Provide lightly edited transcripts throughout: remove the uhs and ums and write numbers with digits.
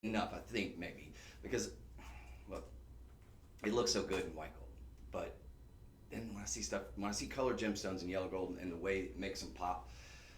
enough, I think, maybe, because, look, it looks so good in white gold, but then when I see colored gemstones in yellow gold and the way it makes them pop,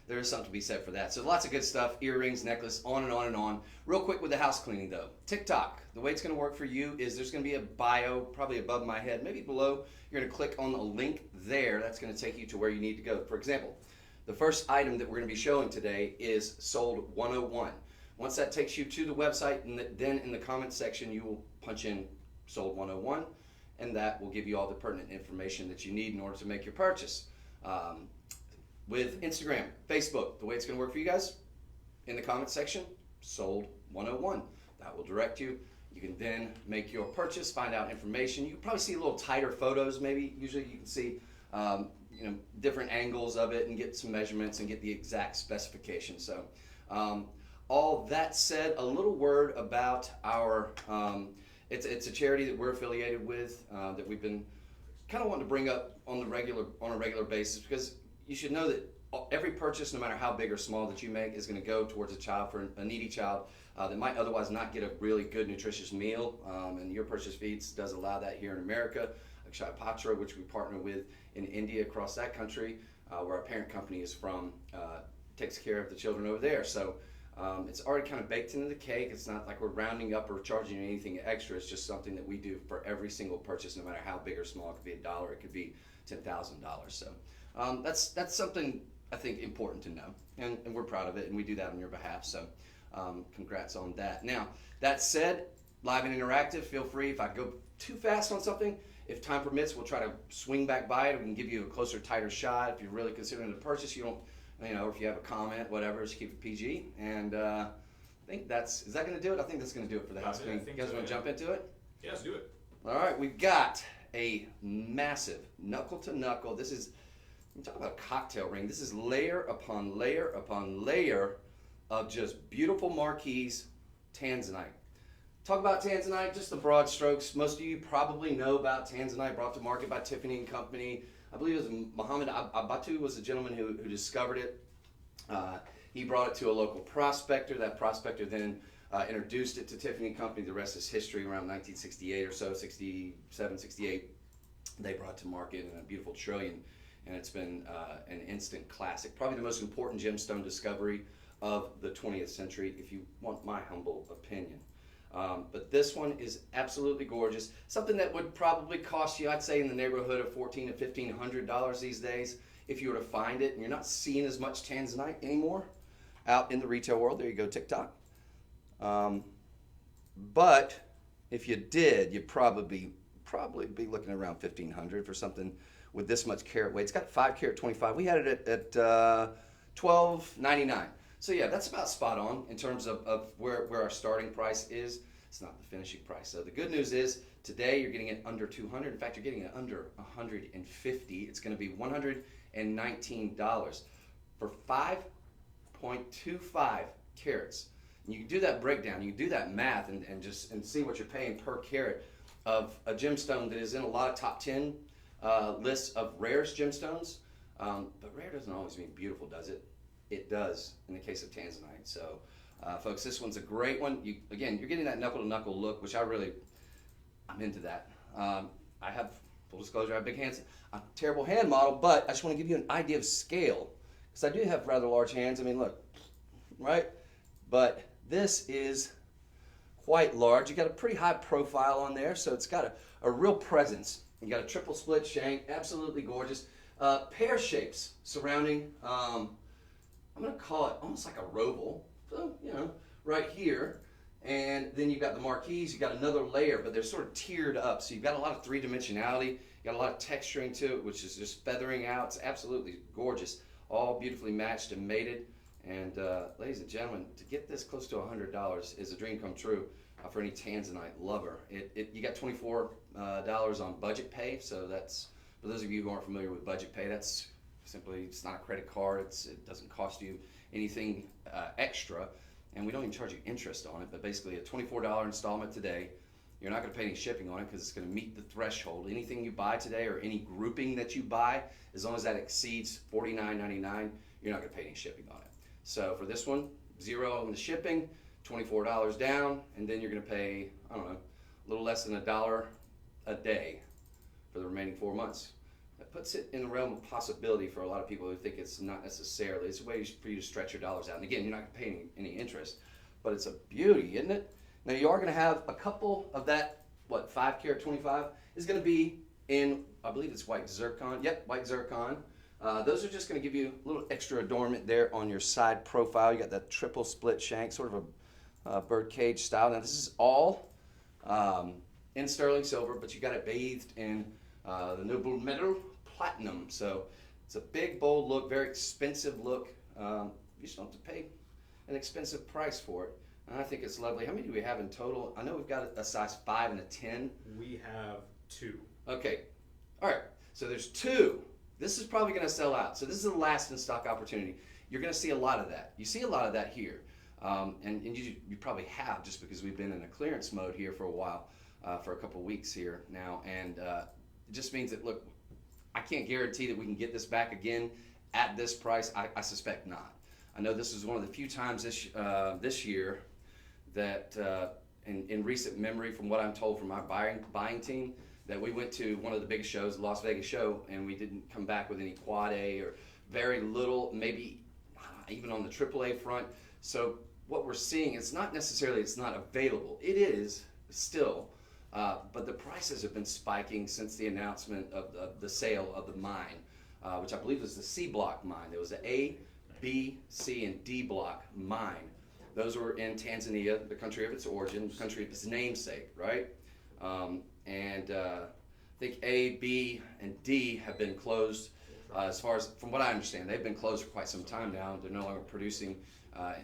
there is something to be said for that. So lots of good stuff, earrings, necklace, on and on and on. Real quick with the house cleaning though. TikTok, the way it's gonna work for you is there's gonna be a bio, probably above my head, maybe below. You're gonna click on the link there. That's gonna take you to where you need to go. For example, the first item that we're gonna be showing today is sold 101. Once that takes you to the website, and then in the comments section, you will punch in sold 101, and that will give you all the pertinent information that you need in order to make your purchase. With Instagram, Facebook, the way it's going to work for you guys, in the comments section, sold 101. That will direct you. You can then make your purchase, find out information. You can probably see a little tighter photos, maybe. Usually you can see different angles of it and get some measurements and get the exact specifications. So all that said, a little word about our, it's a charity that we're affiliated with, that we've been kind of wanting to bring up on a regular basis, because you should know that every purchase, no matter how big or small that you make, is going to go towards a child, for a needy child that might otherwise not get a really good nutritious meal. And Your Purchase Feeds does allow that here in America. Akshay Patra, which we partner with in India, across that country, where our parent company is from, takes care of the children over there. So it's already kind of baked into the cake. It's not like we're rounding up or charging you anything extra. It's just something that we do for every single purchase, no matter how big or small. It could be $1, it could be $10,000. So that's something I think important to know, and we're proud of it, and we do that on your behalf. So congrats on that. Now, that said, live and interactive, feel free. If I go too fast on something, if time permits, we'll try to swing back by it. We can give you a closer, tighter shot. If you're really considering the purchase, you don't, if you have a comment, whatever, just keep it PG. And I think is that going to do it? I think that's going to do it for the house cleaning. You guys want to jump into it? Yeah, let's do it. All right, we've got a massive knuckle to knuckle. This is, you talk about a cocktail ring. This is layer upon layer upon layer of just beautiful marquise Tanzanite. Talk about Tanzanite, just the broad strokes. Most of you probably know about Tanzanite, brought to market by Tiffany and Company. I believe it was Muhammad Abatu was the gentleman who discovered it. He brought it to a local prospector. That prospector then introduced it to Tiffany and Company. The rest is history. Around 1968 or so, 67, 68, they brought it to market in a beautiful trillion. And it's been an instant classic. Probably the most important gemstone discovery of the 20th century, if you want my humble opinion. But this one is absolutely gorgeous. Something that would probably cost you, I'd say, in the neighborhood of $1,400 to $1,500 these days, if you were to find it. And you're not seeing as much Tanzanite anymore out in the retail world. There you go, TikTok. But if you did, you'd probably be looking around $1,500 for something with this much carat weight. It's got 5 carat 25. We had it at $12.99. So yeah, that's about spot on in terms of where our starting price is. It's not the finishing price. So the good news is today you're getting it under 200. In fact, you're getting it under 150. It's going to be $119 for 5.25 carats. And you can do that breakdown. You can do that math and see what you're paying per carat of a gemstone that is in a lot of top 10 lists of rarest gemstones. But rare doesn't always mean beautiful, does it? It does in the case of Tanzanite. So, folks, this one's a great one. You're getting that knuckle-to-knuckle look, which I'm into that. I have, full disclosure, I have big hands. I'm a terrible hand model, but I just want to give you an idea of scale, because I do have rather large hands. I mean, look, right? But this is quite large. You got a pretty high profile on there, so it's got a real presence. You got a triple split shank, absolutely gorgeous. Pear shapes surrounding, I'm going to call it almost like a roval, so, right here. And then you've got the marquise, you've got another layer, but they're sort of tiered up. So you've got a lot of three-dimensionality, you've got a lot of texturing to it, which is just feathering out. It's absolutely gorgeous, all beautifully matched and mated. And ladies and gentlemen, to get this close to $100 is a dream come true for any Tanzanite lover. You got $24 on budget pay, so that's, for those of you who aren't familiar with budget pay, that's simply, it's not a credit card. It doesn't cost you anything extra, and we don't even charge you interest on it. But basically, a $24 installment today. You're not going to pay any shipping on it because it's going to meet the threshold. Anything you buy today or any grouping that you buy, as long as that exceeds $49.99, you're not going to pay any shipping on it. So for this one, 0 on the shipping, $24 down, and then you're going to pay, I don't know, a little less than $1 a day for the remaining 4 months. That puts it in the realm of possibility for a lot of people who think it's not necessarily. It's a way for you to stretch your dollars out. And again, you're not paying any interest, but it's a beauty, isn't it? Now you are going to have a couple of that, 5 karat 25 is going to be in, I believe it's white zircon. Yep, white zircon. Those are just going to give you a little extra adornment there on your side profile. You got that triple split shank, sort of a bird cage style. Now this is all in sterling silver, but you got it bathed in the noble metal platinum. So it's a big, bold look, very expensive look. You just don't have to pay an expensive price for it. And I think it's lovely. How many do we have in total? I know we've got a size 5 and a 10. We have 2. Okay. All right. So there's 2. This is probably going to sell out. So this is the last in stock opportunity. You're going to see a lot of that. You see a lot of that here. And you probably have, just because we've been in a clearance mode here for a while, for a couple weeks here now. And it just means that, look, I can't guarantee that we can get this back again at this price. I suspect not. I know this is one of the few times this year that in recent memory, from what I'm told from our buying team, that we went to one of the biggest shows, the Las Vegas show, and we didn't come back with any quad A or very little, maybe even on the AAA front. So what we're seeing, it's not necessarily it's not available. It is still, but the prices have been spiking since the announcement of the sale of the mine, which I believe was the C block mine. There was an A, B, C, and D block mine. Those were in Tanzania, the country of its origin, the country of its namesake, right? I think A, B, and D have been closed. As far as, from what I understand, they've been closed for quite some time now. They're no longer producing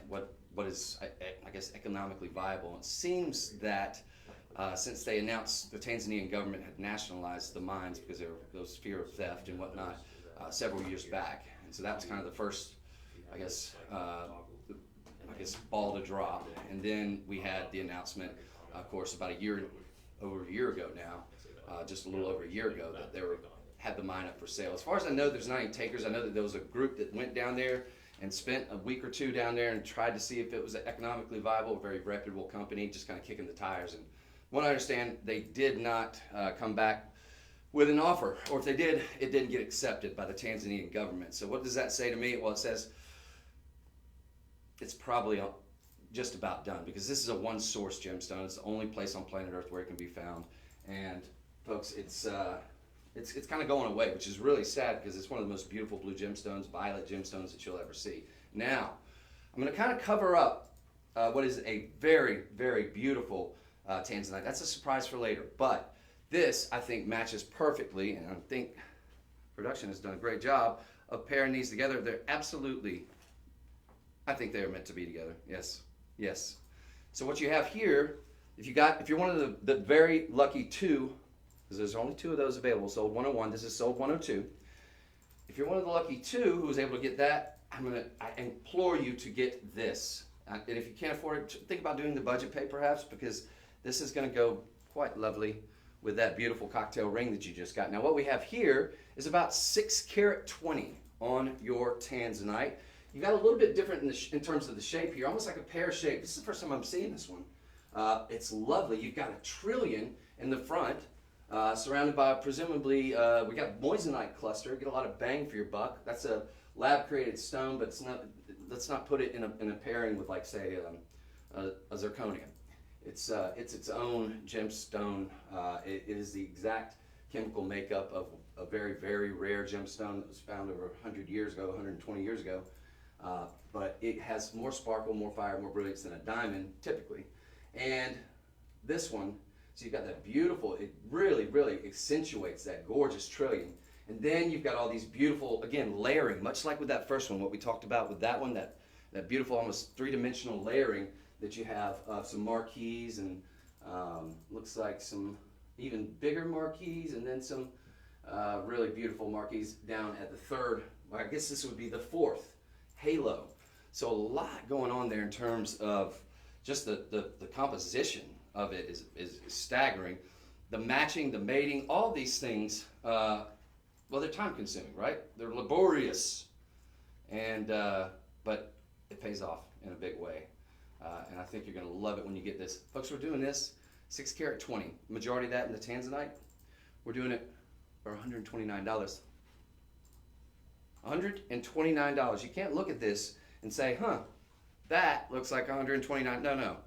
what is, I guess, economically viable. It seems that since they announced the Tanzanian government had nationalized the mines because there was fear of theft and whatnot several years back, and so that was kind of the first, I guess, ball to drop. And then we had the announcement, of course, about over a year ago now, just a little over a year ago, that they had the mine up for sale. As far as I know, there's not any takers. I know that there was a group that went down there and spent a week or 2 down there and tried to see if it was economically viable, a very reputable company, just kind of kicking the tires. And from what I understand, they did not come back with an offer, or if they did, it didn't get accepted by the Tanzanian government. So what does that say to me? Well, it says it's probably just about done, because this is a one-source gemstone. It's the only place on planet Earth where it can be found. And folks, it's kind of going away, which is really sad, because it's one of the most beautiful blue gemstones, violet gemstones that you'll ever see. Now, I'm going to kind of cover up what is a very, very beautiful Tanzanite. That's a surprise for later. But this, I think, matches perfectly, and I think production has done a great job of pairing these together. They're absolutely, I think they are meant to be together. Yes, yes. So what you have here, if you're one of the very lucky 2, because there's only 2 of those available, sold 101, this is sold 102. If you're one of the lucky 2 who was able to get that, I implore you to get this. And if you can't afford it, think about doing the budget pay perhaps, because this is going to go quite lovely with that beautiful cocktail ring that you just got. Now what we have here is about 6 karat 20 on your Tanzanite. You got a little bit different in terms of the shape here, almost like a pear shape. This is the first time I'm seeing this one. It's lovely. You've got a trillion in the front, surrounded by presumably, we got moissanite cluster. Get a lot of bang for your buck. That's a lab-created stone, but let's not put it in a pairing with, like, say, a zirconia. It's its own gemstone. It is the exact chemical makeup of a very, very rare gemstone that was found over 100 years ago, 120 years ago. But it has more sparkle, more fire, more brilliance than a diamond, typically. And this one, so you've got that beautiful, it really, really accentuates that gorgeous trillion. And then you've got all these beautiful, again, layering, much like with that first one, what we talked about with that one, that beautiful, almost 3-dimensional layering that you have of some marquise and looks like some even bigger marquise, and then some really beautiful marquise down at the 3rd, well, I guess this would be the 4th halo. So a lot going on there in terms of just the composition of it is staggering. The matching, the mating, all these things, well, they're time consuming, right? They're laborious, and but it pays off in a big way. And I think you're going to love it when you get this. Folks, we're doing this 6 carat 20. Majority of that in the Tanzanite. We're doing it for $129. $129. You can't look at this and say, huh, that looks like $129. No.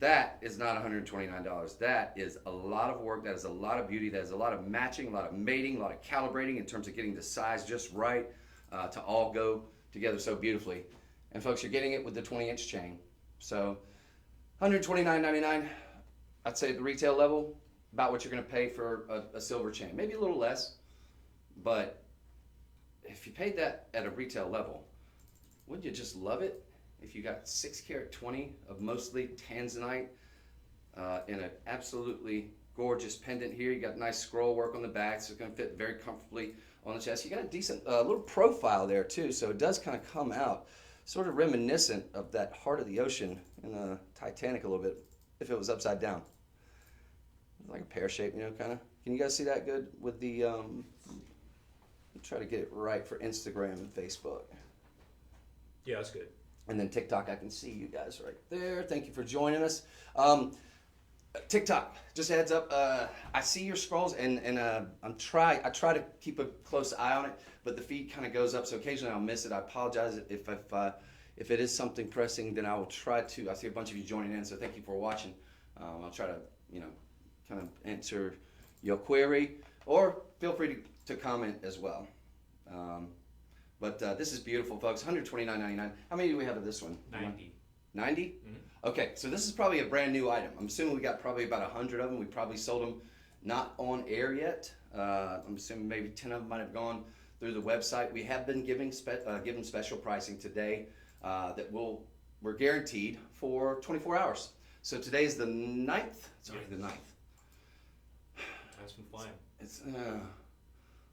That is not $129. That is a lot of work. That is a lot of beauty. That is a lot of matching, a lot of mating, a lot of calibrating in terms of getting the size just right to all go together so beautifully. And folks, you're getting it with the 20-inch chain. So $129.99, I'd say at the retail level, about what you're going to pay for a silver chain. Maybe a little less, but if you paid that at a retail level, wouldn't you just love it if you got 6 carat 20 of mostly Tanzanite in an absolutely gorgeous pendant here. You got nice scroll work on the back, so it's going to fit very comfortably on the chest. You got a decent little profile there too, so it does kind of come out sort of reminiscent of that Heart of the Ocean in Titanic a little bit, if it was upside down. Like a pear shape, you know, kind of. Can you guys see that good with the, try to get it right for Instagram and Facebook. Yeah, that's good. And then TikTok, I can see you guys right there. Thank you for joining us. TikTok, just a heads up, I see your scrolls and I try to keep a close eye on it, but the feed kind of goes up, so occasionally I'll miss it. I apologize if it is something pressing, then I will try to. I see a bunch of you joining in, so thank you for watching. I'll try to, kind of answer your query, or feel free to comment as well. But this is beautiful, folks. $129.99. How many do we have of this one? 90. 90? Mm-hmm. Okay, so this is probably a brand new item. I'm assuming we got probably about 100 of them. We probably sold them not on air yet. I'm assuming maybe 10 of them might have gone through the website. We have been giving special pricing today that we're guaranteed for 24 hours. So today is the 9th. It's already the 9th. That's been flying. It's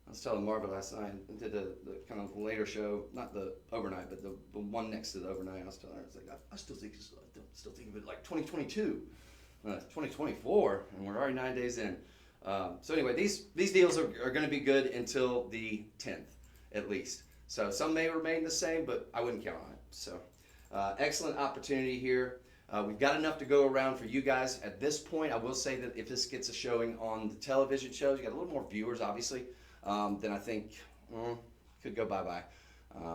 I was telling Marva last night, I did the kind of later show, not the overnight, but the one next to the overnight. I was telling her, I was like, I still think of it like 2022, 2024, and we're already 9 days in. So anyway, these deals are going to be good until the 10th, at least. So some may remain the same, but I wouldn't count on it. So excellent opportunity here. We've got enough to go around for you guys at this point. I will say that if this gets a showing on the television shows, you got a little more viewers, obviously. Then I think could go bye-bye,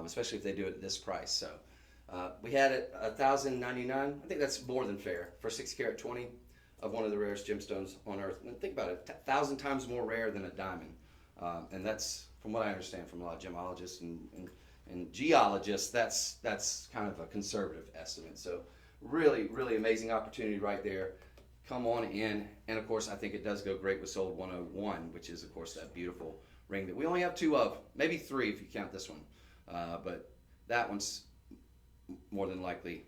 especially if they do it at this price. So we had it $1,099. I think that's more than fair for 6 carat 20 of one of the rarest gemstones on earth. And think about it, 1,000 times more rare than a diamond. And that's, from what I understand from a lot of gemologists and geologists, that's kind of a conservative estimate. So really, really amazing opportunity right there. Come on in. And of course, I think it does go great with Sold 101, which is, of course, that beautiful ring that we only have 2 of, maybe 3 if you count this one. But that one's more than likely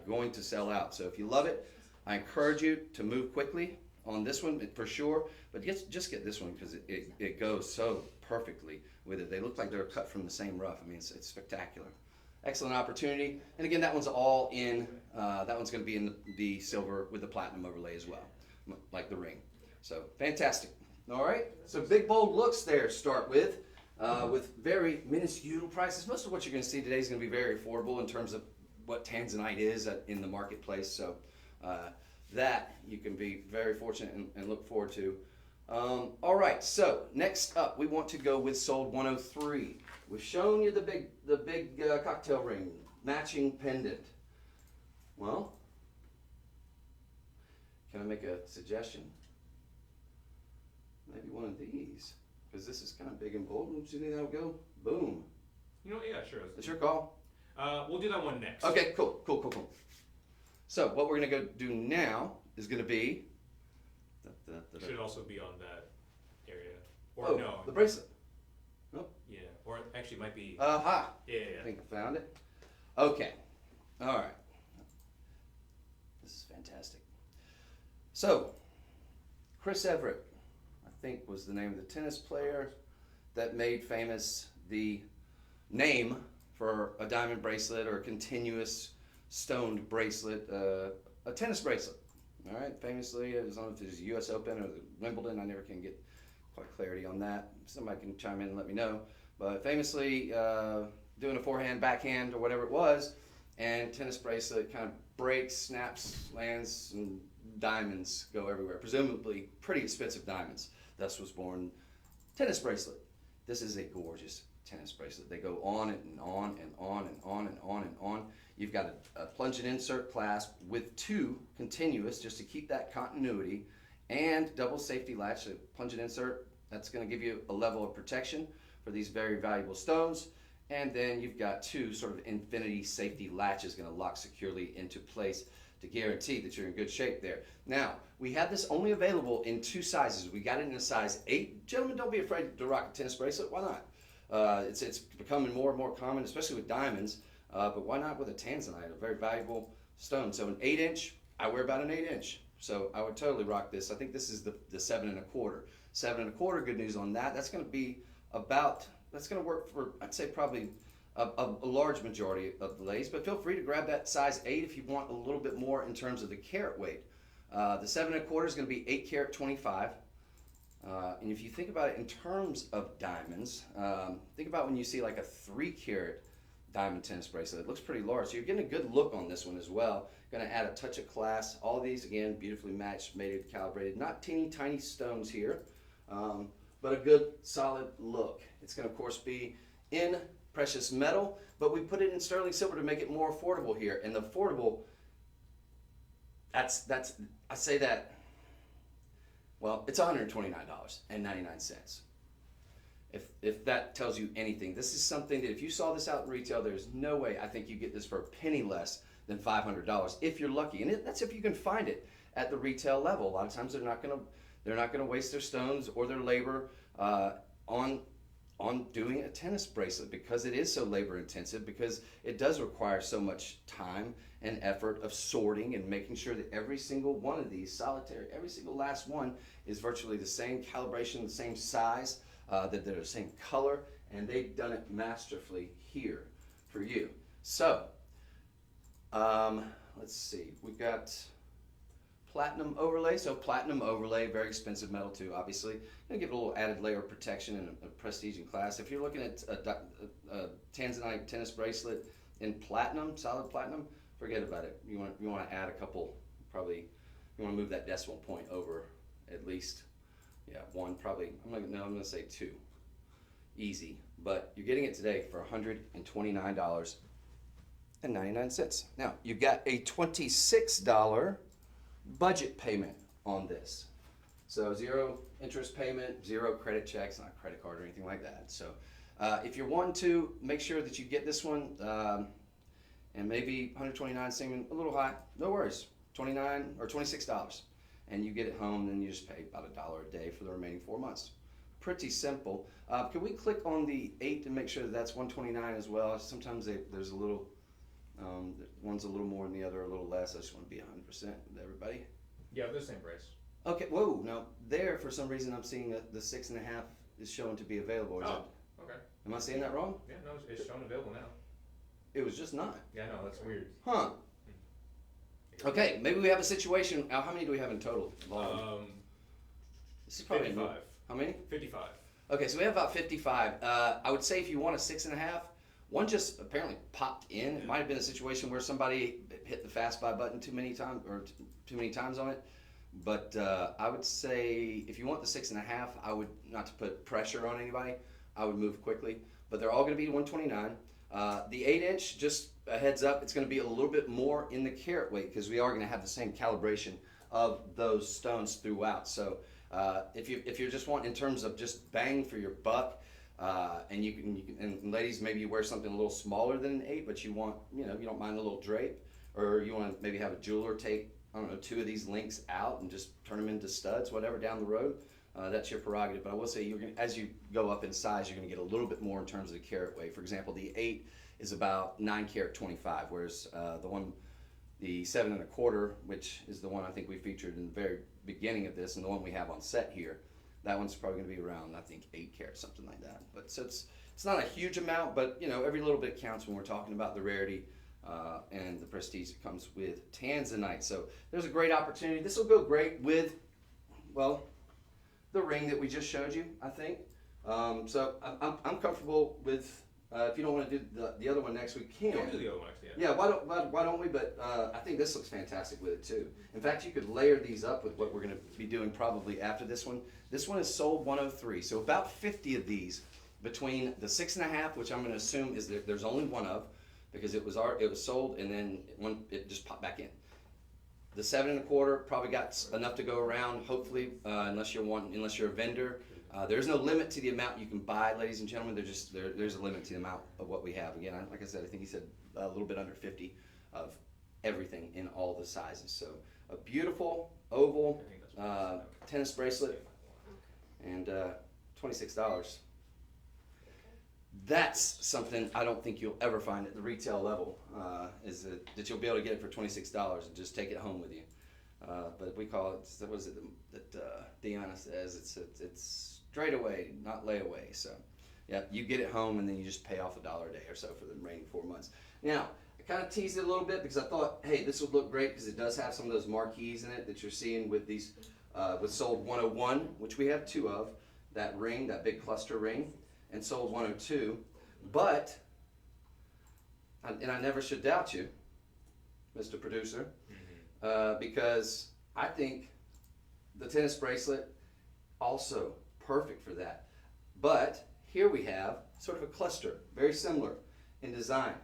going to sell out. So if you love it, I encourage you to move quickly on this one for sure. But just get this one because it goes so perfectly with it. They look like they're cut from the same rough. I mean, it's spectacular. Excellent opportunity. And again, that one's all in. That one's going to be in the silver with the platinum overlay as well, like the ring. So fantastic. All right. So big bold looks there to start with very minuscule prices. Most of what you're going to see today is going to be very affordable in terms of what Tanzanite is in the marketplace. So that you can be very fortunate and look forward to. All right. So next up, we want to go with Sold 103. We've shown you the big cocktail ring, matching pendant. Well, can I make a suggestion? Maybe one of these, because this is kind of big and bold. Do you think that'll go? Boom. Yeah, sure. It's your call. We'll do that one next. Okay, cool. So what we're going to go do now is going to be... Should also be on that area. Or no. The bracelet. Nope. Yeah, or actually it might be... Aha. Yeah. I think I found it. Okay. All right. This is fantastic. So, Chris Everett, I think was the name of the tennis player that made famous the name for a diamond bracelet or a continuous stoned bracelet, a tennis bracelet. All right, famously, I don't know if it was the U.S. Open or the Wimbledon. I never can get quite clarity on that. Somebody can chime in and let me know. But famously, doing a forehand, backhand, or whatever it was, and tennis bracelet kind of breaks, snaps, lands, and diamonds go everywhere. Presumably pretty expensive diamonds. Thus was born tennis bracelet. This is a gorgeous tennis bracelet. They go on and on and on and on and on and on. You've got a plunge and insert clasp with 2 continuous just to keep that continuity, and double safety latch. So plunge and insert, that's going to give you a level of protection for these very valuable stones. And then you've got 2 sort of infinity safety latches going to lock securely into place to guarantee that you're in good shape there. Now, we have this only available in 2 sizes. We got it in a size 8. Gentlemen, don't be afraid to rock a tennis bracelet. Why not? It's becoming more and more common, especially with diamonds. But why not with a Tanzanite, a very valuable stone? So an 8-inch, I wear about an 8-inch. So I would totally rock this. I think this is the 7 1/4. 7 1/4, good news on that. That's going to be about, that's going to work for, I'd say probably a large majority of the ladies. But feel free to grab that size 8 if you want a little bit more in terms of the carat weight. The 7 1/4 is going to be 8 carat 25. And if you think about it in terms of diamonds, think about when you see like a 3 carat diamond tennis bracelet. It looks pretty large. So you're getting a good look on this one as well. Going to add a touch of class. All of these, again, beautifully matched, mated, calibrated. Not teeny tiny stones here, but a good solid look. It's going to, of course, be in precious metal, but we put it in sterling silver to make it more affordable here. And the affordable, I say that, well, it's $129.99. If that tells you anything, this is something that if you saw this out in retail, there's no way I think you get this for a penny less than $500 if you're lucky, and that's if you can find it at the retail level. A lot of times they're not gonna waste their stones or their labor on doing a tennis bracelet, because it is so labor intensive, because it does require so much time and effort of sorting and making sure that every single one of these solitary, every single last one is virtually the same calibration, the same size. That they're the same color, and they've done it masterfully here for you. So, let's see, we've got platinum overlay. So platinum overlay, very expensive metal too, obviously. Gonna give it a little added layer of protection and a prestige and class. If you're looking at a Tanzanite tennis bracelet in platinum, solid platinum, forget about it. You want to add a couple, probably, you want to move that decimal point over at least. Yeah, 1 probably. I'm going to say 2. Easy. But you're getting it today for $129.99. Now, you've got a $26 budget payment on this. So 0 interest payment, 0 credit checks, not a credit card or anything like that. So if you're wanting to, make sure that you get this one, and maybe $129 seeming a little high, no worries. $29 or $26. And you get it home, then you just pay about $1 a day for the remaining 4 months. Pretty simple. Can we click on the 8 to make sure that that's $129 as well? Sometimes there's a little, one's a little more than the other, a little less. I just want to be 100% with everybody. Yeah, they're the same price. Okay, whoa, now there, for some reason, I'm seeing the 6.5 is showing to be available. Okay. Am I seeing that wrong? Yeah, no, it's showing available now. It was just not. Yeah, no, that's weird. Huh. Okay, maybe we have a situation. How many do we have in total? This is probably 55. How many? 55. Okay, so we have about 55. I would say if you want a 6.5, one just apparently popped in. It might have been a situation where somebody hit the fast buy button too many times on it. But I would say if you want the 6.5, I would, not to put pressure on anybody, I would move quickly. But they're all going to be $129. The 8-inch, just a heads up, it's going to be a little bit more in the carat weight, because we are going to have the same calibration of those stones throughout. So if you're just wanting in terms of just bang for your buck, and you can, and ladies, maybe you wear something a little smaller than an 8, but you want, you don't mind a little drape, or you want to maybe have a jeweler take, I don't know, 2 of these links out and just turn them into studs, whatever, down the road. That's your prerogative. But I will say, as you go up in size, you're going to get a little bit more in terms of the carat weight. For example, the 8 is about 9 carat 25, whereas the 7 1/4, which is the one I think we featured in the very beginning of this, and the one we have on set here, that one's probably going to be around, I think, 8 carat, something like that. But so it's not a huge amount, but every little bit counts when we're talking about the rarity and the prestige that comes with Tanzanite. So there's a great opportunity. This will go great with, well, the ring that we just showed you, I think. So I'm comfortable with If you don't want to do the other one next, we can. Don't do the other one next, Yeah, why don't we? But I think this looks fantastic with it too. In fact, you could layer these up with what we're going to be doing probably after this one. This one is sold 103, so about 50 of these between the 6.5, which I'm going to assume is that there's only one of, because it was sold and then it just popped back in. The 7.25 probably got enough to go around. Hopefully, unless you're a vendor. There's no limit to the amount you can buy, ladies and gentlemen. There's a limit to the amount of what we have. Again, like I said, I think he said a little bit under 50 of everything in all the sizes. So a beautiful oval tennis bracelet and $26. That's something I don't think you'll ever find at the retail level, is that you'll be able to get it for $26 and just take it home with you. But we call it, what is it that Deanna says? It's straight away, not layaway. So, yeah, you get it home and then you just pay off $1 a day or so for the remaining 4 months. Now, I kind of teased it a little bit because I thought, hey, this would look great because it does have some of those marquees in it that you're seeing with these, with sold 101, which we have 2 of, that ring, that big cluster ring, and sold 102. But, and I never should doubt you, Mr. Producer, because I think the tennis bracelet also perfect for that. But here we have sort of a cluster, very similar in design.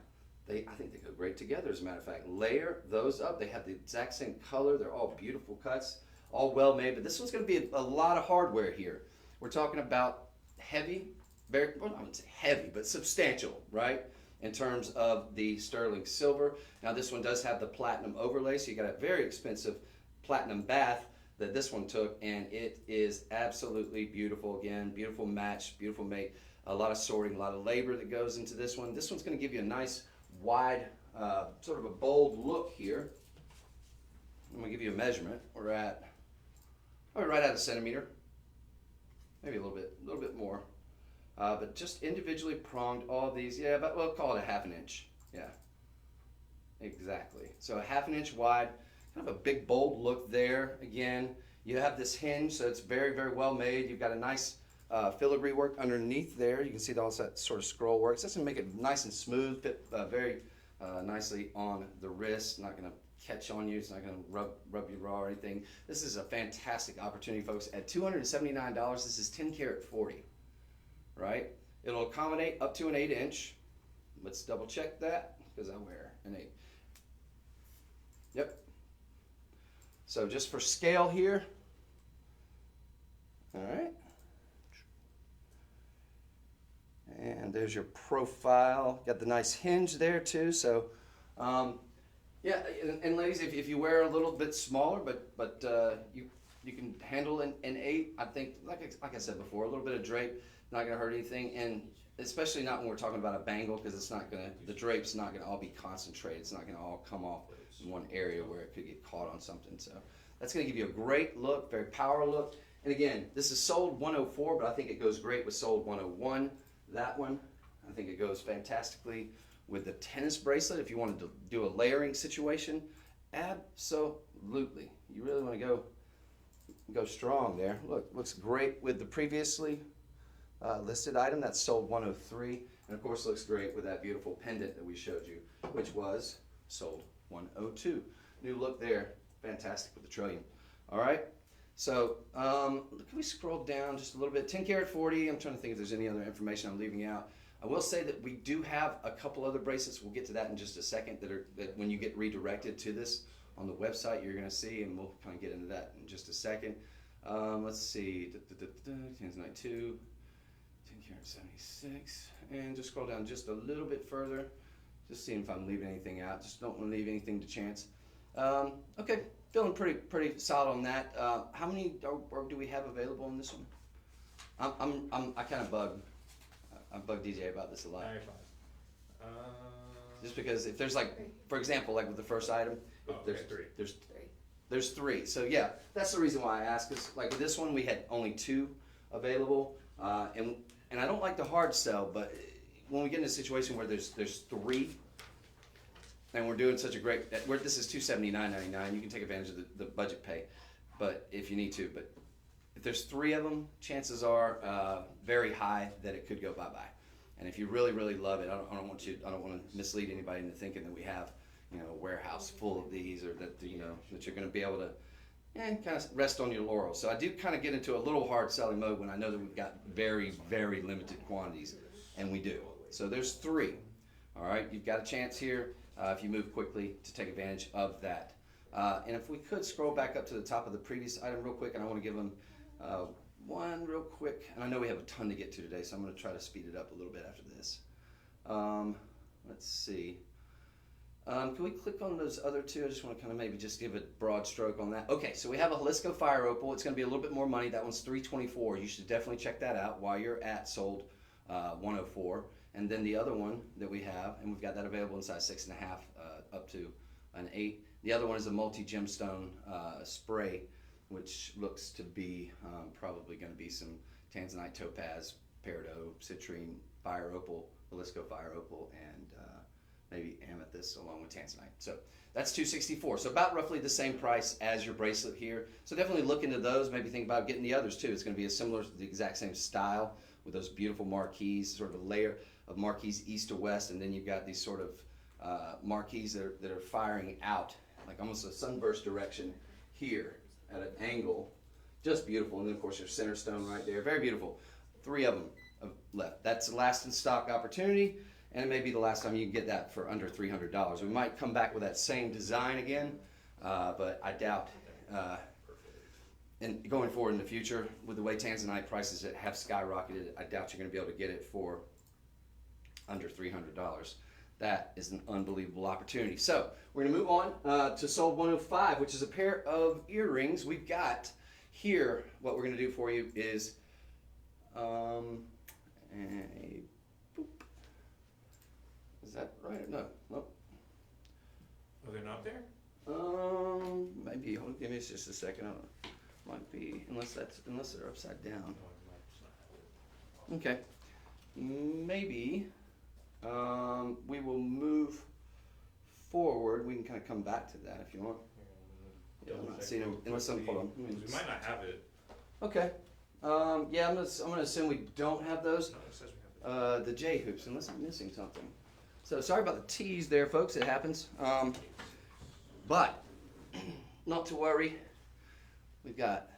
I think they go great together, as a matter of fact. Layer those up. They have the exact same color. They're all beautiful cuts, all well made. But this one's going to be a lot of hardware here. We're talking about heavy, very, well, I wouldn't say heavy, but substantial, right? In terms of the sterling silver. Now this one does have the platinum overlay, so you got a very expensive platinum bath that this one took, and it is absolutely beautiful. Again, beautiful match, beautiful mate. A lot of sorting, a lot of labor that goes into this one. This one's going to give you a nice, wide, sort of a bold look here. I'm going to give you a measurement. We're at probably right at a centimeter, maybe a little bit more. But just individually pronged, all these, yeah, but we'll call it a 1/2 inch. Yeah, exactly. So a 1/2 inch wide, kind of a big bold look there. Again, you have this hinge, so it's very, very well made. You've got a nice filigree work underneath there. You can see all that sort of scroll work. It's going to make it nice and smooth, fit very nicely on the wrist. Not going to catch on you. It's not going to rub you raw or anything. This is a fantastic opportunity, folks. At $279, this is 10 karat 40. Right? It'll accommodate up to an 8 inch. Let's double check that because I wear an 8. Yep. So just for scale here. All right. And there's your profile. Got the nice hinge there too. So, yeah. And ladies, if you wear a little bit smaller, but you can handle an 8. I think, like I said before, a little bit of drape. Not going to hurt anything, and especially not when we're talking about a bangle, because it's not going to, the drape's not going to all be concentrated. It's not going to all come off in one area where it could get caught on something. So that's going to give you a great look, very power look. And again, this is sold 104, but I think it goes great with sold 101. That one, I think it goes fantastically with the tennis bracelet. If you wanted to do a layering situation, absolutely. You really want to go strong there. Look, looks great with the previously listed item that's sold 103, and of course looks great with that beautiful pendant that we showed you, which was sold 102. New look there, fantastic with the trillium. All right, so can we scroll down just a little bit? 10 karat 40. I'm trying to think if there's any other information I'm leaving out. I will say that we do have a couple other bracelets. We'll get to that in just a second. That when you get redirected to this on the website, you're going to see, and we'll kind of get into that in just a second. Let's see, Tanzanite 2. 76, and just scroll down just a little bit further, just seeing if I'm leaving anything out. Just don't want to leave anything to chance. Okay, feeling pretty solid on that. How many do we have available in this one? I kind of I bug DJ about this a lot. Just because if there's like, for example, like with the first item, there's 3. So yeah, that's the reason why I asked. Cause like with this one, we had only 2 available, and I don't like to hard sell, but when we get in a situation where there's 3, and we're doing such a great, this is $279.99. You can take advantage of the budget pay, but if you need to. But if there's 3 of them, chances are very high that it could go bye-bye. And if you really, really love it, I don't want to mislead anybody into thinking that we have, you know, a warehouse full of these, or that, you know, that you're going to be able to kind of rest on your laurels. So I do kind of get into a little hard selling mode when I know that we've got very, very limited quantities, and we do. So there's 3. All right, you've got a chance here if you move quickly to take advantage of that. And if we could scroll back up to the top of the previous item real quick, and I want to give them one real quick, and I know we have a ton to get to today, so I'm going to try to speed it up a little bit after this. Let's see. Can we click on those other 2? I just want to kind of maybe just give a broad stroke on that. Okay, so we have a Jalisco Fire Opal. It's going to be a little bit more money. That one's $324. You should definitely check that out while you're at sold 104. And then the other one that we have, and we've got that available in size 6.5 up to an 8. The other one is a multi-gemstone spray, which looks to be probably going to be some Tanzanite, topaz, peridot, citrine, fire opal, Jalisco Fire Opal, and maybe amethyst along with Tanzanite. So that's $264. So about roughly the same price as your bracelet here. So definitely look into those. Maybe think about getting the others too. It's going to be a similar, the exact same style with those beautiful marquees, sort of a layer of marquees east to west, and then you've got these sort of marquees that are firing out like almost a sunburst direction here at an angle. Just beautiful. And then of course your center stone right there. Very beautiful. 3 of them left. That's the last in stock opportunity. And it may be the last time you can get that for under $300. We might come back with that same design again, but I doubt, and going forward in the future, with the way Tanzanite prices have skyrocketed, I doubt you're going to be able to get it for under $300. That is an unbelievable opportunity. So we're going to move on to sold 105, which is a pair of earrings. We've got here, what we're going to do for you is is that right? No, nope. Oh, they're not there? Maybe. Hold on, give me just a second. I don't know. Might be, unless they're upside down. Okay. Maybe we will move forward. We can kind of come back to that if you want. Yeah, I'm not seeing them unless I'm hold on. We might not have it. Okay. Yeah, I'm gonna assume we don't have those. No, it says we have it. The J hoops, unless I'm missing something. So sorry about the T's there, folks. It happens. But not to worry. We've got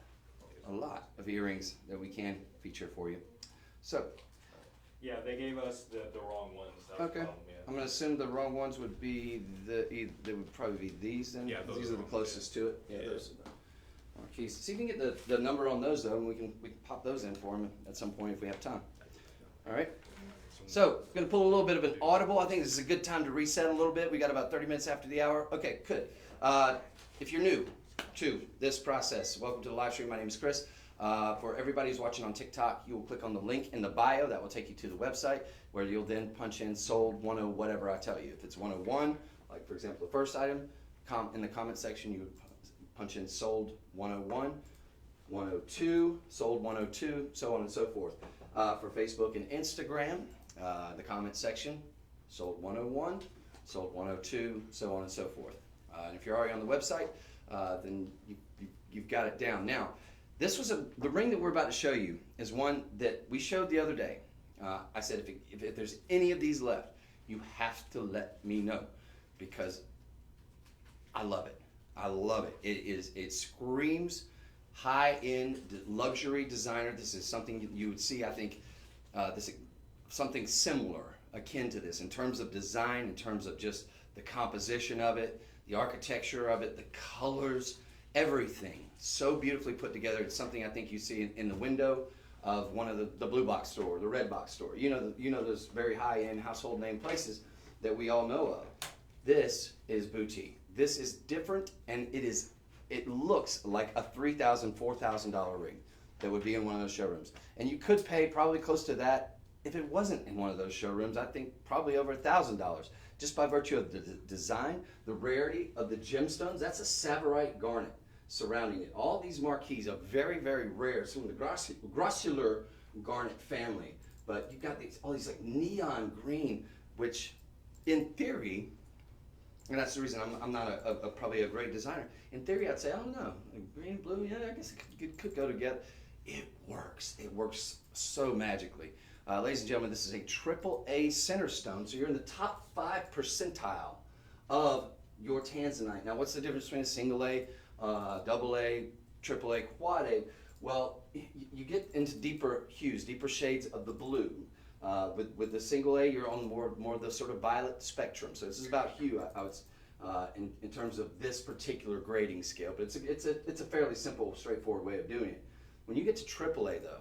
a lot of earrings that we can feature for you. So. Yeah, they gave us the wrong ones. Okay. I'm gonna assume the wrong ones would be they would probably be these then. Yeah, these are the closest to it. Yeah, those are the marquees. See if we can get the number on those though, and we can pop those in for them at some point if we have time. All right. So, I'm going to pull a little bit of an audible. I think this is a good time to reset a little bit. We got about 30 minutes after the hour. Okay, good. If you're new to this process, welcome to the live stream. My name is Chris. For everybody who's watching on TikTok, you will click on the link in the bio. That will take you to the website where you'll then punch in sold 10 whatever I tell you. If it's 101, like for example the first item, in the comment section you would punch in sold 101, 102, sold 102, so on and so forth. For Facebook and Instagram, the comment section, sold 101, sold 102, so on and so forth. And if you're already on the website, then you've got it down. Now, this was the ring that we're about to show you is one that we showed the other day. I said if there's any of these left, you have to let me know because I love it. I love it. It screams high-end luxury designer. This is something you would see, I think, something similar, akin to this in terms of design, in terms of just the composition of it, the architecture of it, the colors, everything. So beautifully put together. It's something I think you see in the window of one of the blue box store, the red box store. You know those very high-end household name places that we all know of. This is boutique. This is different, and it looks like a $3,000, $4,000 ring that would be in one of those showrooms. And you could pay probably close to that if it wasn't in one of those showrooms. I think probably over $1,000 just by virtue of the design, the rarity of the gemstones. That's a Savarite garnet surrounding it. All these marquees are very, very rare. Some of the grossular garnet family, but you've got all these like neon green, which in theory, and that's the reason I'm not probably a great designer. In theory, I'd say, I don't know, green, blue, yeah, I guess it could go together. It works. It works so magically. Ladies and gentlemen, this is a AAA center stone, so you're in the top 5 percentile of your Tanzanite. Now, what's the difference between a single A, double A, triple A, quad A? Well, you get into deeper hues, deeper shades of the blue. With the single A, you're on more the sort of violet spectrum. So this is about hue, I would, in terms of this particular grading scale. But it's a fairly simple, straightforward way of doing it. When you get to AAA, though,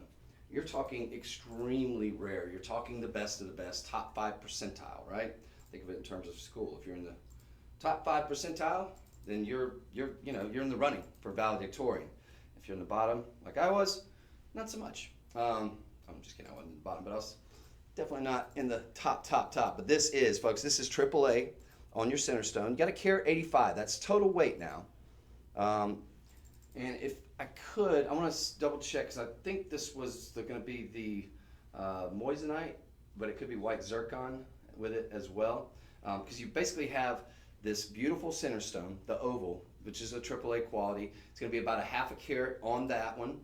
you're talking extremely rare. You're talking the best of the best, top 5 percentile, right? Think of it in terms of school. If you're in the top 5 percentile, then you're in the running for valedictorian. If you're in the bottom, like I was, not so much. I'm just kidding, I wasn't in the bottom, but I was definitely not in the top. But this is, folks, this is AAA on your center stone. You got a carat 85. That's total weight now. And if I could, I want to double check because I think this was going to be the moissanite, but it could be white zircon with it as well. Because you basically have this beautiful center stone, the oval, which is a AAA quality. It's going to be about a half a carat on that one.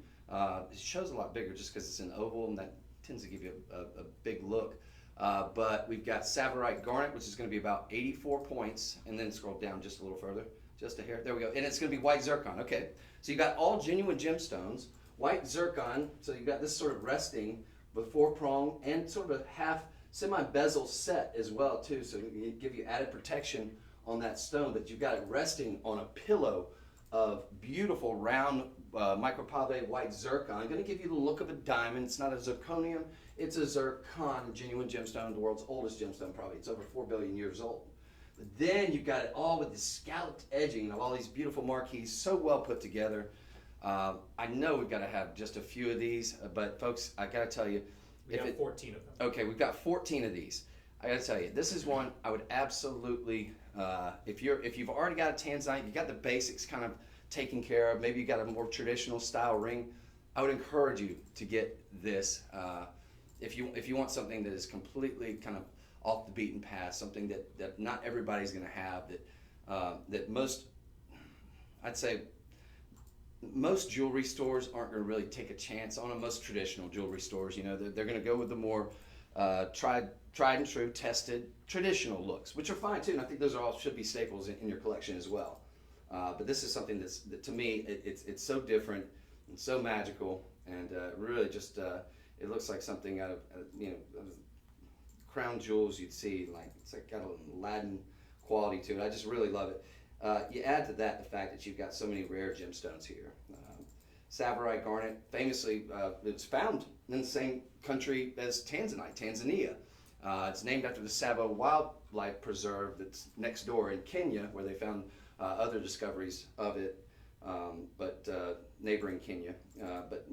It shows a lot bigger just because it's an oval, and that tends to give you a big look. But we've got Tanzanite garnet, which is going to be about 84 points, and then scroll down just a little further, just a hair. There we go. And it's going to be white zircon. Okay, so you got all genuine gemstones, white zircon. So you got this sort of resting with 4-prong and sort of a half semi-bezel set as well too. So it give you added protection on that stone, but you've got it resting on a pillow of beautiful round micropave white zircon. Going to give you the look of a diamond. It's not a zirconium, it's a zircon, genuine gemstone, the world's oldest gemstone probably. It's over 4 billion years old. But then you've got it all with this scalloped edging of all these beautiful marquees, so well put together. I know we've got to have just a few of these, but folks, I got to tell you, we have 14 of them. Okay, we've got 14 of these. I got to tell you, this is one I would absolutely, if you've already got a Tanzanite, you got the basics kind of taken care of, maybe you got a more traditional style ring, I would encourage you to get this. If you want something that is completely kind of off the beaten path, something that not everybody's going to have, that most, I'd say, most jewelry stores aren't going to really take a chance on them. Most traditional jewelry stores, they're going to go with the more tried and true, tested, traditional looks, which are fine too. And I think those should be staples in your collection as well. But this is something that to me, it's so different and so magical, and really just it looks like something out of crown jewels you'd see. Like it's like got a Aladdin quality to it. I just really love it. You add to that the fact that you've got so many rare gemstones here. Tanzanite garnet, famously, it's found in the same country as Tanzanite, Tanzania. It's named after the Tsavo Wildlife Preserve that's next door in Kenya, where they found other discoveries of it, but neighboring Kenya. But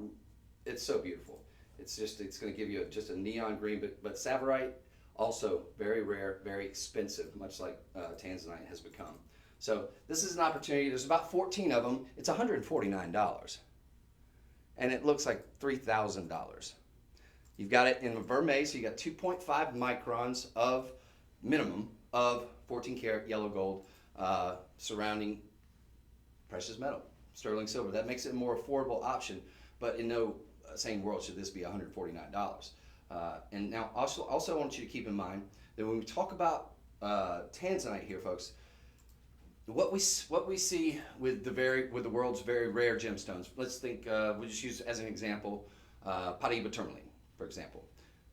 it's so beautiful. It's going to give you just a neon green, but Tanzanite, also very rare, very expensive, much like Tanzanite has become. So this is an opportunity. There's about 14 of them. It's $149. And it looks like $3,000. You've got it in a vermeil, so you got 2.5 microns of minimum of 14 karat yellow gold surrounding precious metal, sterling silver. That makes it a more affordable option, but in no sane world should this be $149. And now also I want you to keep in mind that when we talk about Tanzanite here, folks, what we see with the world's very rare gemstones. Let's think. We'll just use as an example, Paraiba tourmaline, for example.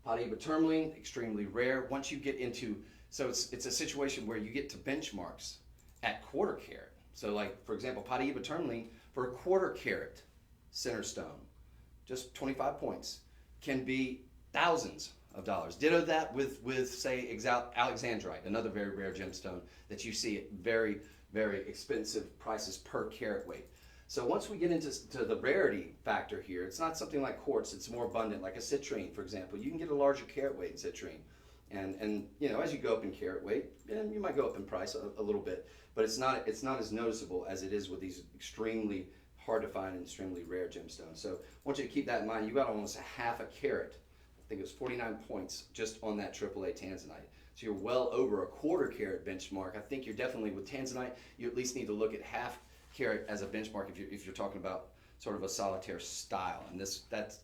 Paraiba tourmaline, extremely rare. Once you get into, so it's a situation where you get to benchmarks at quarter carat. So like for example, Paraiba tourmaline for a quarter carat center stone, just 25 points, can be thousands of dollars. Ditto that with say alexandrite, another very rare gemstone that you see at very, very expensive prices per carat weight. So once we get into the rarity factor here, it's not something like quartz. It's more abundant, like a citrine, for example. You can get a larger carat weight in citrine, and as you go up in carat weight, you might go up in price a little bit, but it's not as noticeable as it is with these extremely hard to find and extremely rare gemstones. So I want you to keep that in mind. You got almost a half a carat. I think it was 49 points just on that AAA Tanzanite. So you're well over a quarter carat benchmark. I think you're definitely, with Tanzanite, you at least need to look at half carat as a benchmark if you're talking about sort of a solitaire style. And that's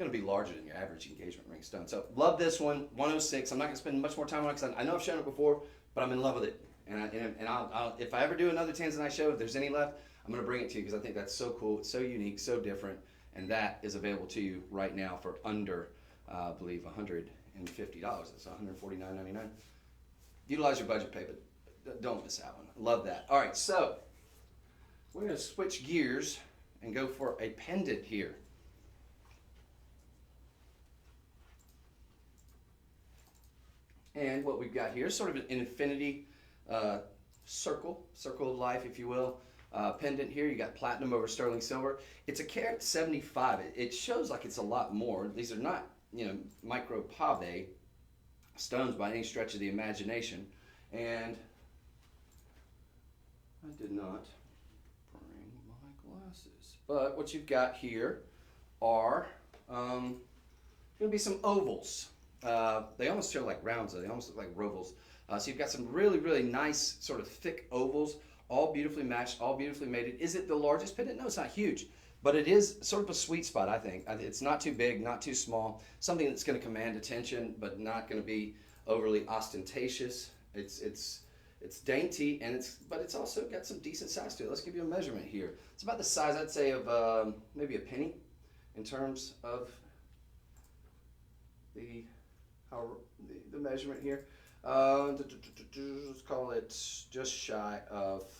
going to be larger than your average engagement ring stone. So love this one, 106. I'm not going to spend much more time on it because I know I've shown it before, but I'm in love with it. And I'll if I ever do another Tanzanite show, if there's any left, I'm going to bring it to you because I think that's so cool. It's so unique, so different, and that is available to you right now for under, I believe, $150. It's $149.99. Utilize your budget pay, but don't miss that one. Love that. All right, so we're going to switch gears and go for a pendant here. And what we've got here is sort of an infinity circle of life, if you will. Pendant here, you got platinum over sterling silver. It's a carat 75. It shows like it's a lot more. These are not, micro pave stones by any stretch of the imagination. And I did not bring my glasses. But what you've got here are going to be some ovals. They almost feel like rounds, though. They almost look like rovals. So you've got some really, really nice sort of thick ovals, all beautifully matched, all beautifully mated. Is it the largest pendant? No, it's not huge, but it is sort of a sweet spot, I think. It's not too big, not too small, something that's going to command attention, but not going to be overly ostentatious. It's dainty, but it's also got some decent size to it. Let's give you a measurement here. It's about the size, I'd say, of maybe a penny in terms of the measurement here. Let's call it just shy of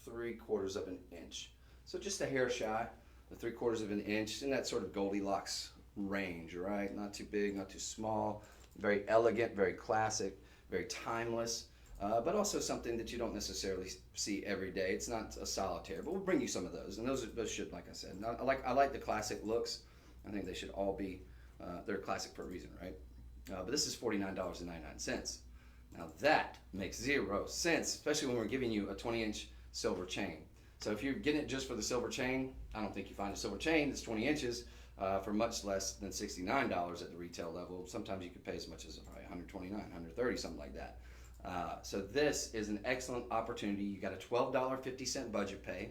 3/4 of an inch. So just a hair shy of 3/4 of an inch, in that sort of Goldilocks range, right? Not too big, not too small. Very elegant, very classic, very timeless, but also something that you don't necessarily see every day. It's not a solitaire, but we'll bring you some of those, and those should, like I said, I like the classic looks. I think they should all be. They're classic for a reason, right? But this is $49.99. Now that makes 0 sense, especially when we're giving you a 20-inch silver chain. So if you're getting it just for the silver chain, I don't think you find a silver chain that's 20 inches for much less than $69 at the retail level. Sometimes you could pay as much as probably $129, $130, something like that. So this is an excellent opportunity. You got a $12.50 budget pay.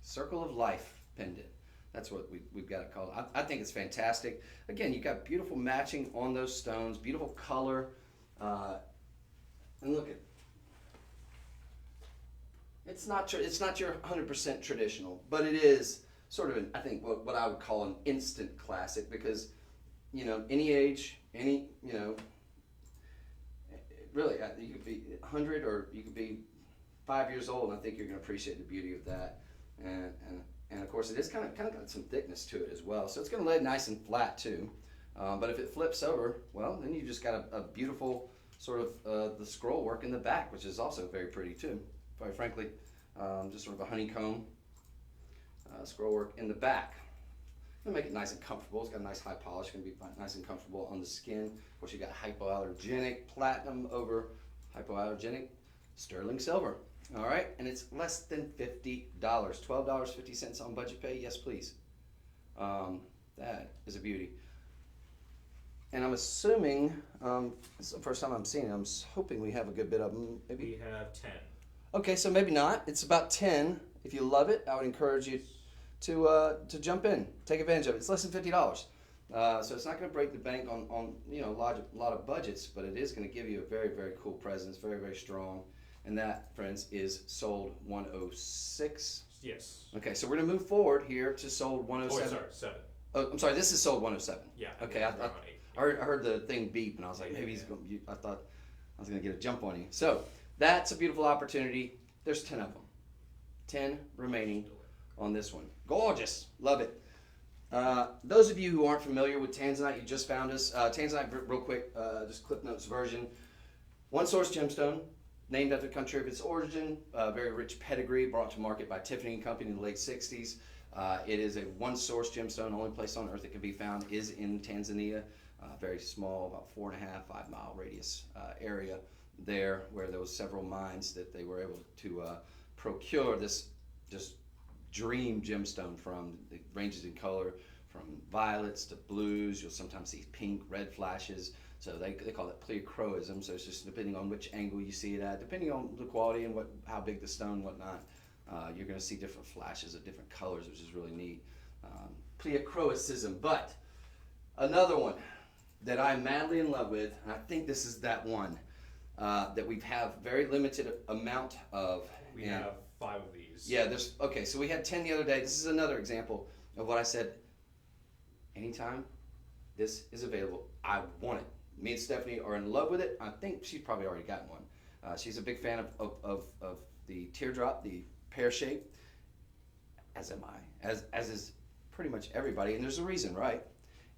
Circle of Life pendant. That's what we've got it called. I think it's fantastic. Again, you've got beautiful matching on those stones, beautiful color. And look at, it's not your 100% traditional, but it is sort of I think what I would call an instant classic, because any age, really, you could be 100 or you could be 5 years old, and I think you're going to appreciate the beauty of that. And of course, it is kind of got some thickness to it as well. So it's going to lay nice and flat too. But if it flips over, well, then you just got a beautiful sort of the scroll work in the back, which is also very pretty too. Quite frankly, just sort of a honeycomb scroll work in the back. Gonna make it nice and comfortable. It's got a nice high polish. Gonna be nice and comfortable on the skin. Of course, you got hypoallergenic platinum over hypoallergenic sterling silver. All right, and it's less than $50. $12.50 on budget pay. Yes, please. That is a beauty. And I'm assuming this is the first time I'm seeing it. I'm hoping we have a good bit of them. Maybe we have 10. Okay, so maybe not. It's about 10. If you love it, I would encourage you to jump in, take advantage of it. It's less than $50. So it's not going to break the bank on a lot of budgets, but it is going to give you a very, very cool presence, very, very strong. And that, friends, is sold 106. Yes. Okay, so we're going to move forward here to sold 107. Oh, sorry, 7. Oh, I'm sorry, this is sold 107. Yeah. Okay, I heard the thing beep, and I was like, maybe he's going. I thought I was going to get a jump on you. So that's a beautiful opportunity. There's 10 of them. 10 remaining on this one. Gorgeous. Love it. Those of you who aren't familiar with Tanzanite, you just found us. Tanzanite, real quick, just Clip Notes version. One source gemstone, named after the country of its origin, very rich pedigree, brought to market by Tiffany & Company in the late 60s. It is a one source gemstone. The only place on earth it can be found is in Tanzania. Very small, about 4.5, 5 mile radius area there, where there was several mines that they were able to procure this just dream gemstone from. It ranges in color from violets to blues. You'll sometimes see pink, red flashes. So they call it pleochroism. So it's just depending on which angle you see it at, depending on the quality and how big the stone, whatnot. You're going to see different flashes of different colors, which is really neat. pleochroicism. But another one that I'm madly in love with, and I think this is that one that we have very limited amount of. We have 5 of these. Yeah, okay, so we had 10 the other day. This is another example of what I said. Anytime this is available, I want it. Me and Stephanie are in love with it. I think she's probably already gotten one. She's a big fan of the teardrop, the pear shape, as am I, as is pretty much everybody. And there's a reason, right?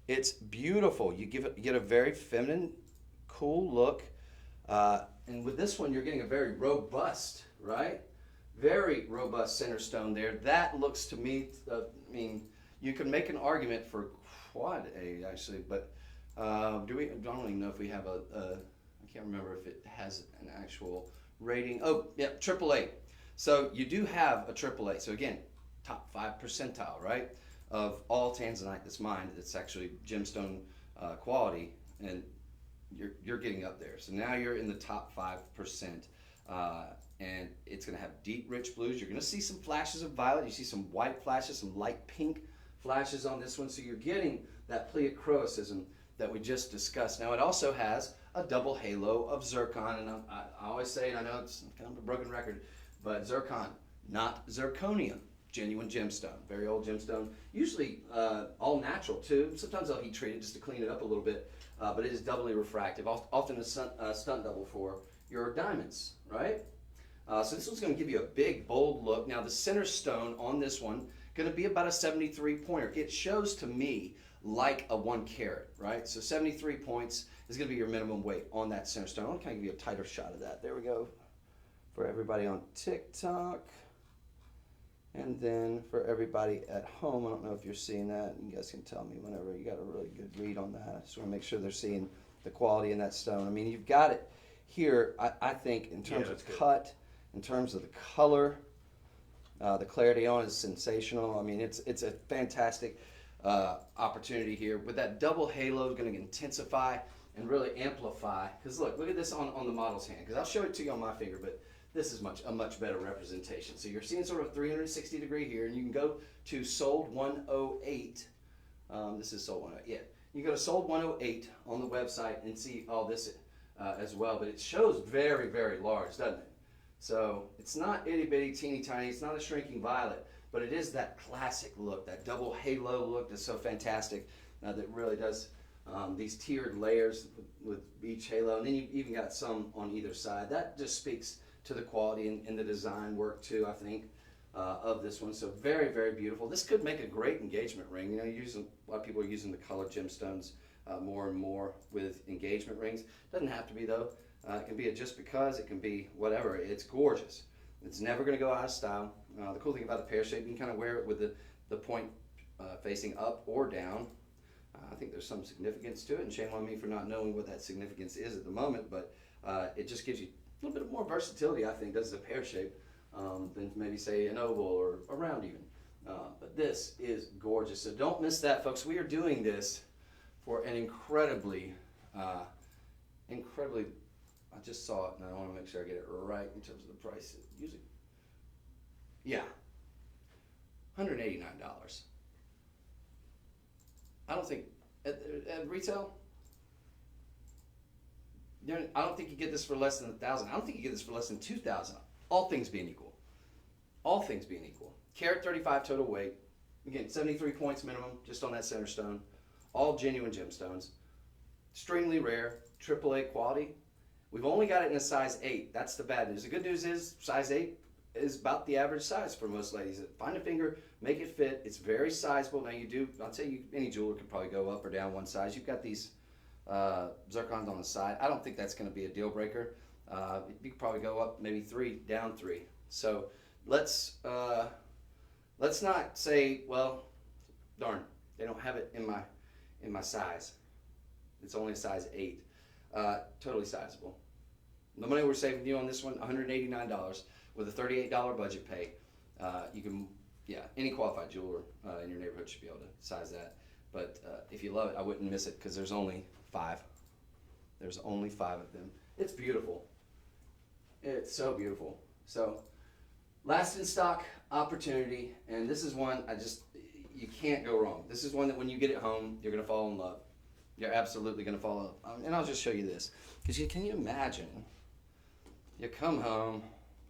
It's beautiful. You get a very feminine, cool look. And with this one, you're getting a very robust, right? Very robust center stone there. That looks to me, I mean, you can make an argument for quad A actually, but I don't even know if we have I can't remember if it has an actual rating. Oh, yeah, AAA. So you do have a AAA. So again, top 5 percentile, right, of all Tanzanite that's mined. It's actually gemstone quality, and you're getting up there. So now you're in the top 5%, and it's going to have deep, rich blues. You're going to see some flashes of violet. You see some white flashes, some light pink flashes on this one. So you're getting that pleochroicism that we just discussed. Now it also has a double halo of zircon, and I always say, and I know it's kind of a broken record, but zircon, not zirconium. Genuine gemstone, very old gemstone, usually all natural too. Sometimes they'll heat treat it just to clean it up a little bit, but it is doubly refractive, often a stunt double for your diamonds, right? So this one's going to give you a big, bold look. Now the center stone on this one, going to be about a 73 pointer. It shows to me like a 1 carat, right? So 73 points is going to be your minimum weight on that center stone. I'll kind of give you a tighter shot of that. There we go for everybody on TikTok. And then for everybody at home, I don't know if you're seeing that. You guys can tell me whenever you got a really good read on that. I just want to make sure they're seeing the quality in that stone. I mean, you've got it here, I think, in terms of cut, in terms of the color. The clarity on it is sensational. I mean, it's a fantastic opportunity here. With that double halo, going to intensify and really amplify. Because look at this on the model's hand. Because I'll show it to you on my finger, but this is a much better representation. So you're seeing sort of a 360 degree here, and you can go to sold 108. This is sold 108. Yeah, you go to sold 108 on the website and see all this as well. But it shows very, very large, doesn't it? So it's not itty bitty, teeny tiny. It's not a shrinking violet, but it is that classic look, that double halo look that's so fantastic. That really does these tiered layers with each halo, and then you've even got some on either side. That just speaks to the quality and the design work too, I think, of this one. So very, very beautiful. This could make a great engagement ring. You know, a lot of people are using the colored gemstones more and more with engagement rings. Doesn't have to be though. It can be a just because, it can be whatever. It's gorgeous. It's never going to go out of style. The cool thing about the pear shape, you can kind of wear it with the point facing up or down. I think there's some significance to it, and shame on me for not knowing what that significance is at the moment, but it just gives you a little bit more versatility, I think, does the pear shape than maybe say an oval or a round even. But this is gorgeous. So don't miss that, folks. We are doing this for an incredibly, I just saw it and I want to make sure I get it right in terms of the price. Usually, yeah, $189. I don't think, at retail, I don't think you get this for less than $1,000. I don't think you get this for less than $2,000. All things being equal. All things being equal. Carat 35 total weight. Again, 73 points minimum just on that center stone. All genuine gemstones. Extremely rare. AAA quality. We've only got it in a size 8. That's the bad news. The good news is size 8 is about the average size for most ladies. Find a finger, make it fit. It's very sizable. Now I'll tell you, any jeweler could probably go up or down one size. You've got these zircons on the side. I don't think that's going to be a deal breaker. You could probably go up maybe 3, down 3. So let's not say, well, darn, they don't have it in my size. It's only a size 8. Totally sizable. The money we're saving you on this one, $189 with a $38 budget pay. You can, any qualified jeweler in your neighborhood should be able to size that. But if you love it, I wouldn't miss it because there's only 5. There's only 5 of them. It's beautiful. It's so beautiful. So last in stock opportunity, and this is one you can't go wrong. This is one that when you get it home, you're gonna fall in love. You're absolutely gonna fall in love. And I'll just show you this, because can you imagine? You come home.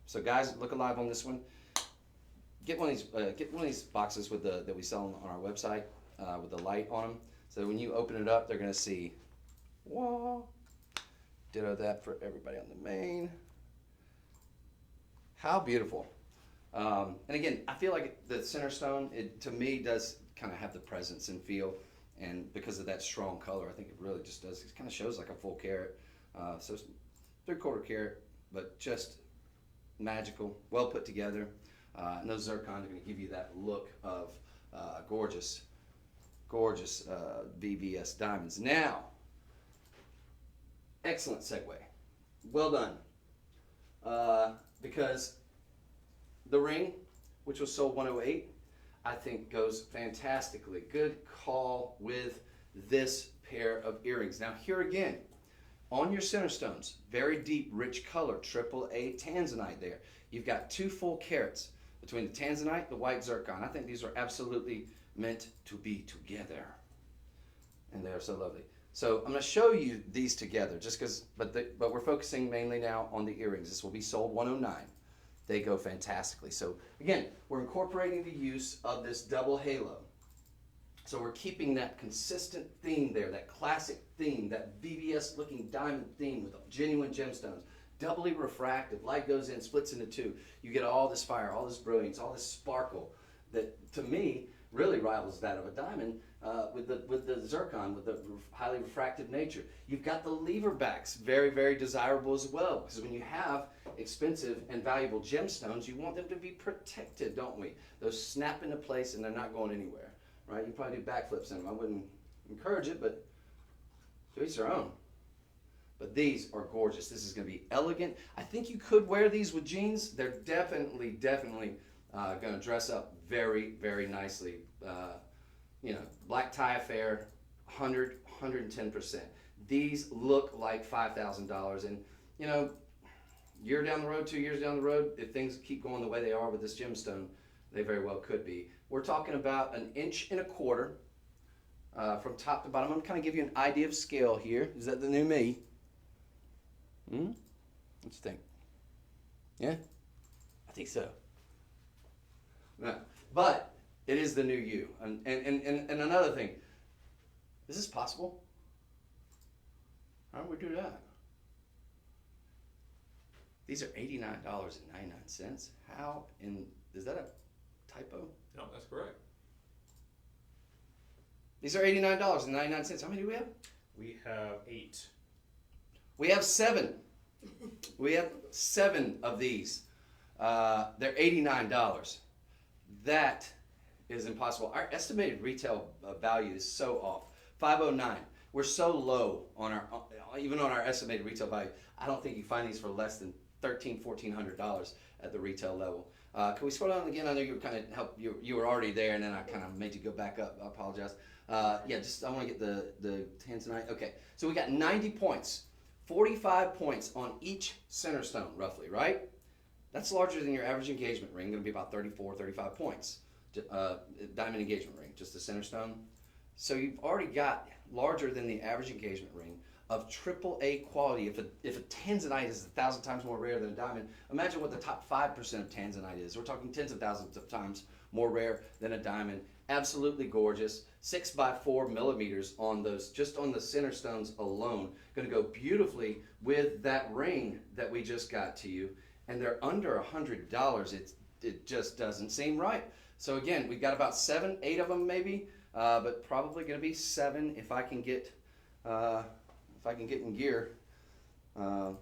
So guys, look alive on this one. Get one of these boxes with that we sell on our website with the light on them. So when you open it up, they're gonna see. Whoa! Ditto that for everybody on the main. How beautiful! And again, I feel like the center stone, it to me does kind of have the presence and feel, and because of that strong color, I think it really just does. It kind of shows like a full carat. So it's 3/4 carat, but just magical, well put together. And those zircons are going to give you that look of gorgeous VVS diamonds. Now, excellent segue. Well done. Because the ring, which was sold 108, I think goes fantastically. Good call with this pair of earrings. Now here again, on your center stones, very deep, rich color, AAA Tanzanite there. You've got 2 full carats between the Tanzanite, the white zircon. I think these are absolutely meant to be together. And they are so lovely. So I'm going to show you these together, just because, but we're focusing mainly now on the earrings. This will be sold 109. They go fantastically. So again, we're incorporating the use of this double halo. So we're keeping that consistent theme there, that classic theme, that VVS looking diamond theme with genuine gemstones. Doubly refractive, light goes in, splits into 2. You get all this fire, all this brilliance, all this sparkle that to me really rivals that of a diamond with the zircon, with the highly refractive nature. You've got the lever backs, very, very desirable as well, because when you have expensive and valuable gemstones, you want them to be protected, don't we? Those snap into place and they're not going anywhere, right? You probably do backflips in them. I wouldn't encourage it, but to each their own. But these are gorgeous. This is going to be elegant. I think you could wear these with jeans. They're definitely going to dress up very, very nicely. You know, black tie affair, 110%. These look like $5,000, and you know, year down the road, 2 years down the road, if things keep going the way they are with this gemstone, they very well could be. We're talking about 1.25 inches from top to bottom. I'm going to kind of give you an idea of scale here. Is that the new me? What you think? Yeah? I think so. No. But it is the new you. And another thing, is this possible? How do we do that? These are $89.99. How is that a typo? No, that's correct. These are $89.99. How many do we have? We have 8. We have 7. We have 7 of these. They're $89. That is impossible. Our estimated retail value is so off. $509. We're so low on even on our estimated retail value. I don't think you find these for less than $1,300, $1,400 at the retail level. Can we scroll down again? I know you were kind of you were already there, and then I kind of made you go back up. I apologize. Yeah, just I want to get the Tanzanite. Okay, so we got 90 points, 45 points on each center stone, roughly, right? That's larger than your average engagement ring. Going to be about 34, 35 points. Diamond engagement ring, just the center stone. So you've already got larger than the average engagement ring of AAA quality. If a Tanzanite is 1,000 times more rare than a diamond, imagine what the top 5% of Tanzanite is. We're talking tens of thousands of times more rare than a diamond. Absolutely gorgeous. 6 by 4 millimeters on those, just on the center stones alone. Going to go beautifully with that ring that we just got to you. And they're under $100. It just doesn't seem right. So again, we've got about 7, 8 of them maybe, but probably going to be 7 if I can get in gear. It'll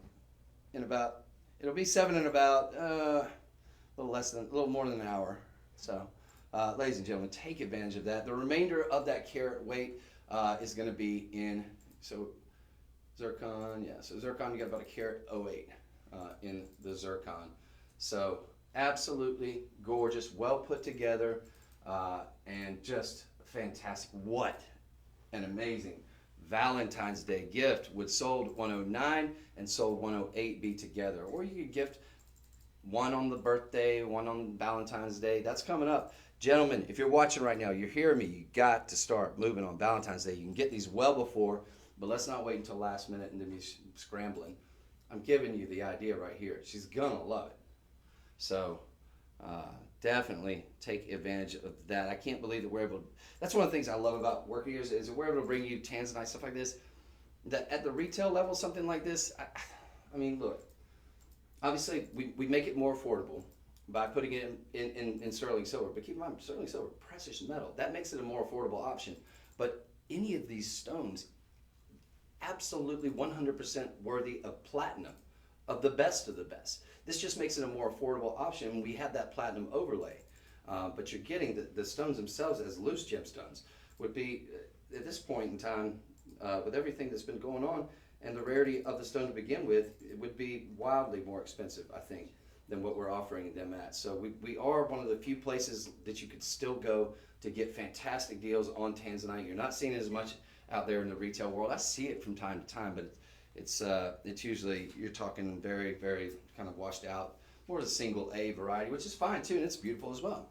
be 7 in about a little more than an hour. So, ladies and gentlemen, take advantage of that. The remainder of that carat weight is going to be in zircon. Yeah, so zircon, you got about a carat 08 in the zircon. So absolutely gorgeous, well put together, and just fantastic. What an amazing Valentine's Day gift. Would sold 109 and sold 108 be together, or you could gift one on the birthday, one on Valentine's Day. That's coming up. Gentlemen, if you're watching right now, you're hearing me, you got to start moving on Valentine's Day. You can get these well before, but let's not wait until last minute and then be scrambling. I'm giving you the idea right here. She's gonna love it. So definitely take advantage of that. I can't believe that we're able to, that's one of the things I love about working here is that we're able to bring you Tanzanite, stuff like this, that at the retail level, something like this, I mean, look, obviously we make it more affordable by putting it in sterling silver. But keep in mind, sterling silver, precious metal. That makes it a more affordable option. But any of these stones, absolutely 100% worthy of platinum, of the best of the best. This just makes it a more affordable option. We have that platinum overlay. But you're getting the stones themselves as loose gemstones would be, at this point in time, with everything that's been going on and the rarity of the stone to begin with, it would be wildly more expensive, I think, than what we're offering them at. So we are one of the few places that you could still go to get fantastic deals on Tanzanite. You're not seeing it as much out there in the retail world. I see it from time to time, but it's usually, you're talking very, very kind of washed out, more of a single A variety, which is fine too, and it's beautiful as well.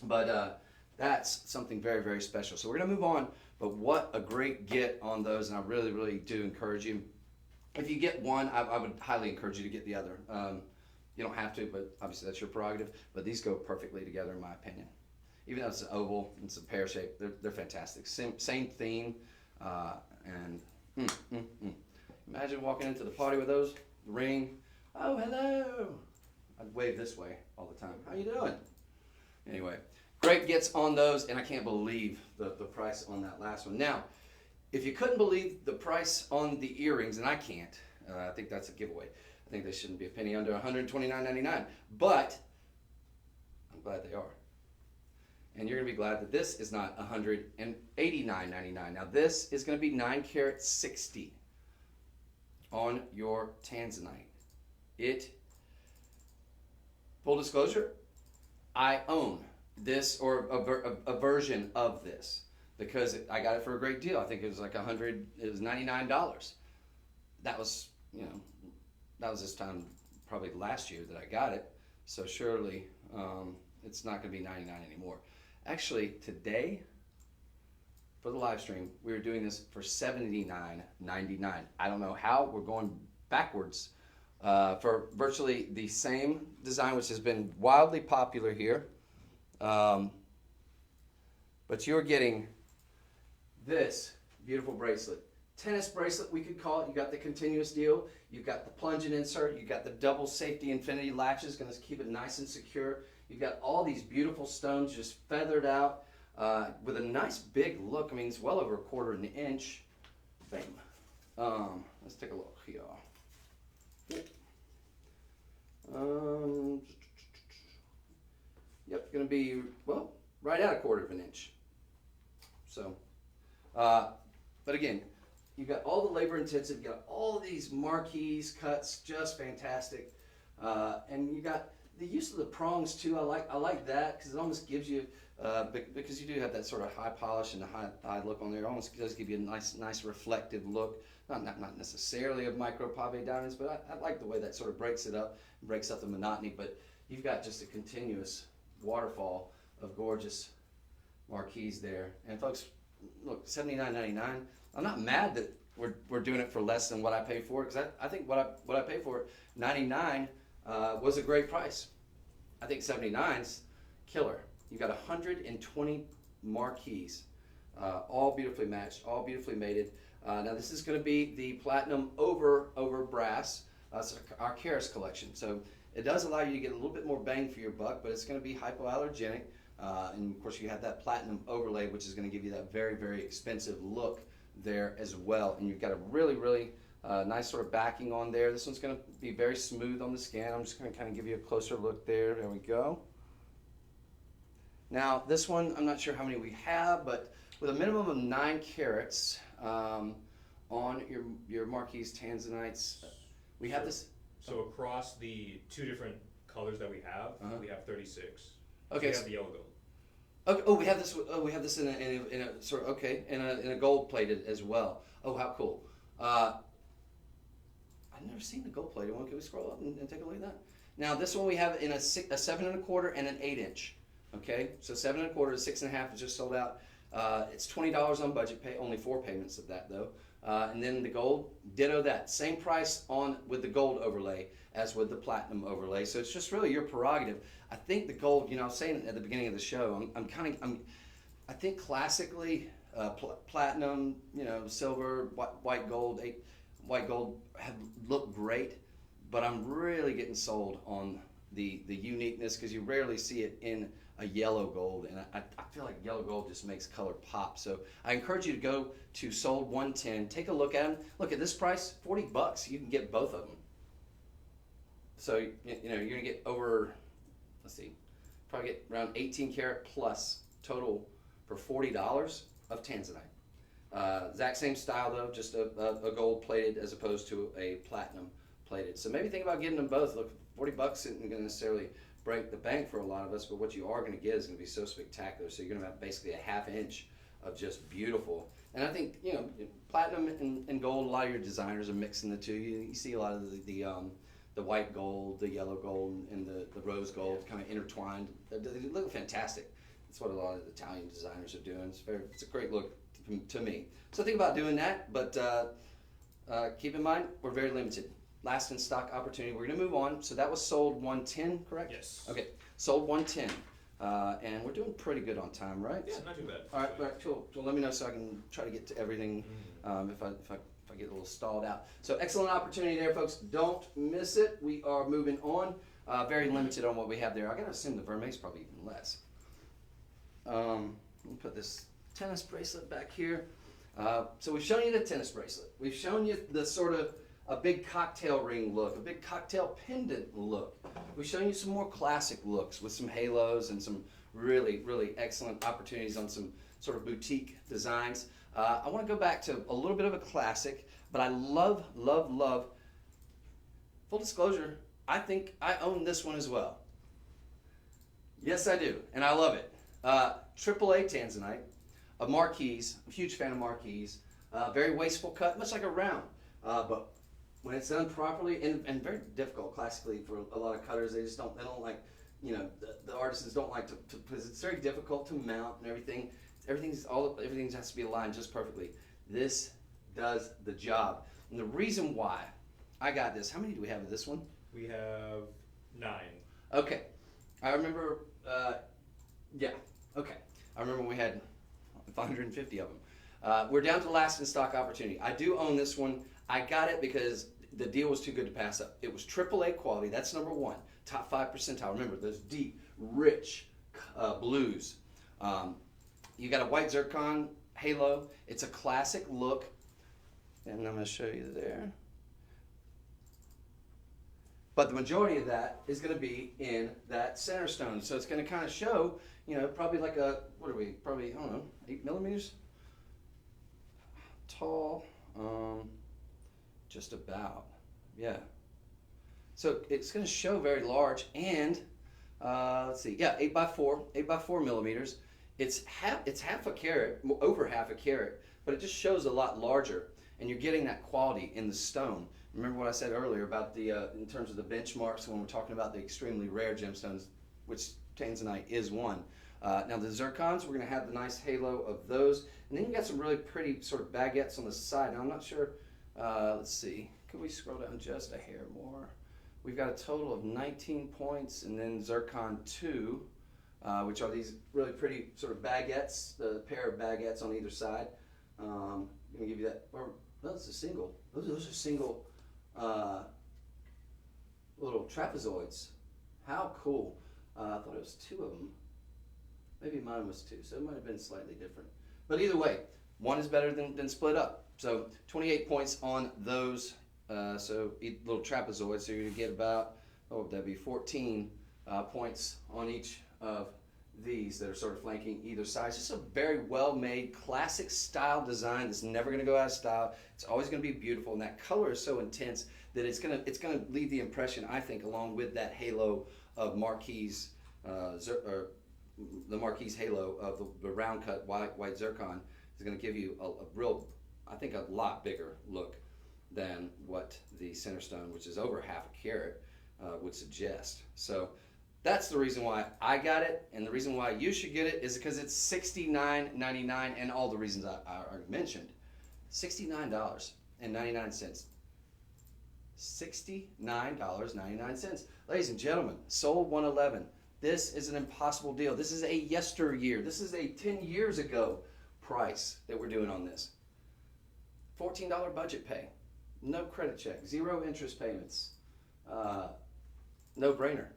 But that's something very, very special. So we're gonna move on, but what a great get on those, and I really, really do encourage you. If you get one, I would highly encourage you to get the other. You don't have to, but obviously that's your prerogative. But these go perfectly together, in my opinion. Even though it's an oval, it's a pear shape, they're fantastic. Same theme, and imagine walking into the party with those, ring. Oh, hello. I'd wave this way all the time. How you doing? Anyway, great gets on those, and I can't believe the price on that last one. Now, if you couldn't believe the price on the earrings, and I can't, I think that's a giveaway. I think they shouldn't be a penny under $129.99, but I'm glad they are. And you're gonna be glad that this is not $189.99. Now this is gonna be 9 karat 60 on your Tanzanite. Full disclosure, I own this, or a version of this, because I got it for a great deal. I think it was like it was $99. That was, that was this time probably last year that I got it. So surely it's not gonna be $99 anymore. Actually, today, for the live stream, we were doing this for $79.99. I don't know how, we're going backwards for virtually the same design, which has been wildly popular here. But you're getting this beautiful bracelet. Tennis bracelet, we could call it. You got the continuous deal. You've got the plunging insert. You've got the double safety infinity latches, going to keep it nice and secure. You've got all these beautiful stones just feathered out with a nice big look. I mean, it's well over 1/4 inch. Bam. Let's take a look here. Yep, going to be, well, right at 1/4 inch. So, but again, you've got all the labor intensive, you've got all of these marquise cuts, just fantastic. And you got the use of the prongs too. I like that because it almost gives you, because you do have that sort of high polish and the high look on there. It almost does give you a nice reflective look. Not necessarily of micro pave diamonds, but I like the way that sort of breaks it up, breaks up the monotony. But you've got just a continuous waterfall of gorgeous marquise there. And folks, look, $79.99. I'm not mad that we're doing it for less than what I paid for it, because I think what I paid for it, $99, was a great price. I think $79's killer. You got 120 marquise, all beautifully matched, all beautifully mated. Now this is going to be the platinum over brass. It's our Karis collection. So it does allow you to get a little bit more bang for your buck, but it's going to be hypoallergenic. And of course you have that platinum overlay, which is going to give you that very, very expensive look there as well. And you've got a really, really nice sort of backing on there. This one's going to be very smooth on the scan. I'm just going to kind of give you a closer look there. There we go. Now this one, I'm not sure how many we have, but with a minimum of 9 carats on your Marquise Tanzanites, we have this. So across the 2 different colors that we have, we have 36. Okay. So we have the yellow gold. Okay. Oh, we have this. Oh, we have this in a sort of, okay, in a gold plated as well. Oh, how cool! I've never seen the gold plated one. Can we scroll up and take a look at that? Now this one we have in a 7 1/4 and an 8 inch. Okay, so 7 1/4 to 6 1/2 is just sold out. It's $20 on budget pay, only 4 payments of that though. And then the gold, ditto that. Same price on with the gold overlay as with the platinum overlay. So it's just really your prerogative. I think the gold, I was saying at the beginning of the show, I think classically platinum, silver, white gold have looked great, but I'm really getting sold on the uniqueness because you rarely see it in a yellow gold, and I feel like yellow gold just makes color pop. So I encourage you to go to sold 110, take a look at them. Look at this price, $40. You can get both of them. So you're gonna get over, let's see, probably get around 18 karat plus total for $40 of Tanzanite. Exact same style though, just a gold plated as opposed to a platinum plated. So maybe think about getting them both. Look, $40 isn't going to necessarily break the bank for a lot of us, but what you are going to get is going to be so spectacular. So you're going to have basically a ½ inch of just beautiful. And I think platinum and gold. A lot of your designers are mixing the two. You see a lot of the white gold, the yellow gold, and the rose gold kind of intertwined. They look fantastic. That's what a lot of the Italian designers are doing. It's a great look to me. So think about doing that, but keep in mind we're very limited. Last in stock opportunity. We're going to move on. So that was sold 110, correct? Yes. Okay, sold 110. And we're doing pretty good on time, right? Yeah, not too bad. All right, cool. So let me know so I can try to get to everything if I get a little stalled out. So excellent opportunity there, folks. Don't miss it. We are moving on. Very limited on what we have there. I got to assume the Vermeil's probably even less. Let me put this tennis bracelet back here. So we've shown you the tennis bracelet. We've shown you the sort of a big cocktail ring look, a big cocktail pendant look. We've shown you some more classic looks with some halos and some really, really excellent opportunities on some sort of boutique designs. I want to go back to a little bit of a classic, but I love, full disclosure, I think I own this one as well. Yes, I do, and I love it. AAA Tanzanite, a Marquise, I'm a huge fan of Marquise. Very wasteful cut, much like a round, but when it's done properly, and very difficult classically for a lot of cutters, they don't like, the artisans don't like to because it's very difficult to mount and everything. Everything has to be aligned just perfectly. This does the job. And the reason why I got this, how many do we have of this one? We have 9. Okay. I remember, okay. I remember when we had 550 of them. We're down to last in stock opportunity. I do own this one. I got it because the deal was too good to pass up. It was AAA quality. That's number one. Top 5 percentile. Remember, those deep, rich blues. You got a white zircon halo. It's a classic look. And I'm going to show you there. But the majority of that is going to be in that center stone. So it's going to kind of show, probably like probably, I don't know, 8 millimeters tall. Just about, yeah. So it's going to show very large, and let's see, 8 by 4 millimeters. It's half a carat, over half a carat, but it just shows a lot larger, and you're getting that quality in the stone. Remember what I said earlier about the in terms of the benchmarks when we're talking about the extremely rare gemstones, which Tanzanite is one. Now the zircons, we're going to have the nice halo of those, and then you got some really pretty sort of baguettes on the side. Now I'm not sure. Let's see, could we scroll down just a hair more? We've got a total of 19 points, and then Zircon 2, which are these really pretty sort of baguettes, the pair of baguettes on either side. I'm going to give you that, or no, it's a single. Those are single little trapezoids. How cool. I thought it was 2 of them. Maybe mine was 2, so it might have been slightly different. But either way, one is better than split up. So 28 points on those, so little trapezoids. So you're gonna get about, what would that be, 14 points on each of these that are sort of flanking either side. It's just a very well-made, classic style design that's never gonna go out of style. It's always gonna be beautiful, and that color is so intense that it's gonna leave the impression, I think, along with that halo of Marquise, or the Marquise halo of the round cut white zircon is gonna give you a real, I think, a lot bigger look than what the center stone, which is over half a carat, would suggest. So That's the reason why I got it, and the reason why you should get it is because it's $69.99, and all the reasons I mentioned. $69.99. $69.99. Ladies and gentlemen, sold 111. This is an impossible deal. This is a yesteryear. This is a 10 years ago price that we're doing on this. $14 budget pay. No credit check. 0 interest payments. No brainer.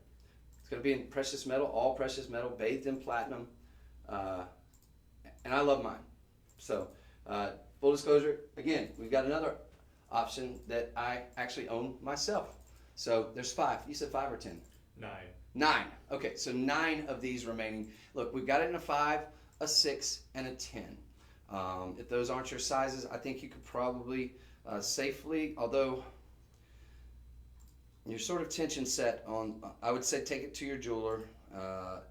It's going to be in precious metal, all precious metal, bathed in platinum. And I love mine. So, full disclosure, again, we've got another option that I actually own myself. So there's 5. You said 5 or 10? 9. 9. Okay, so 9 of these remaining. Look, we've got it in a 5, a 6, and a 10. If those aren't your sizes, I think you could probably safely, although you're sort of tension set on, I would say take it to your jeweler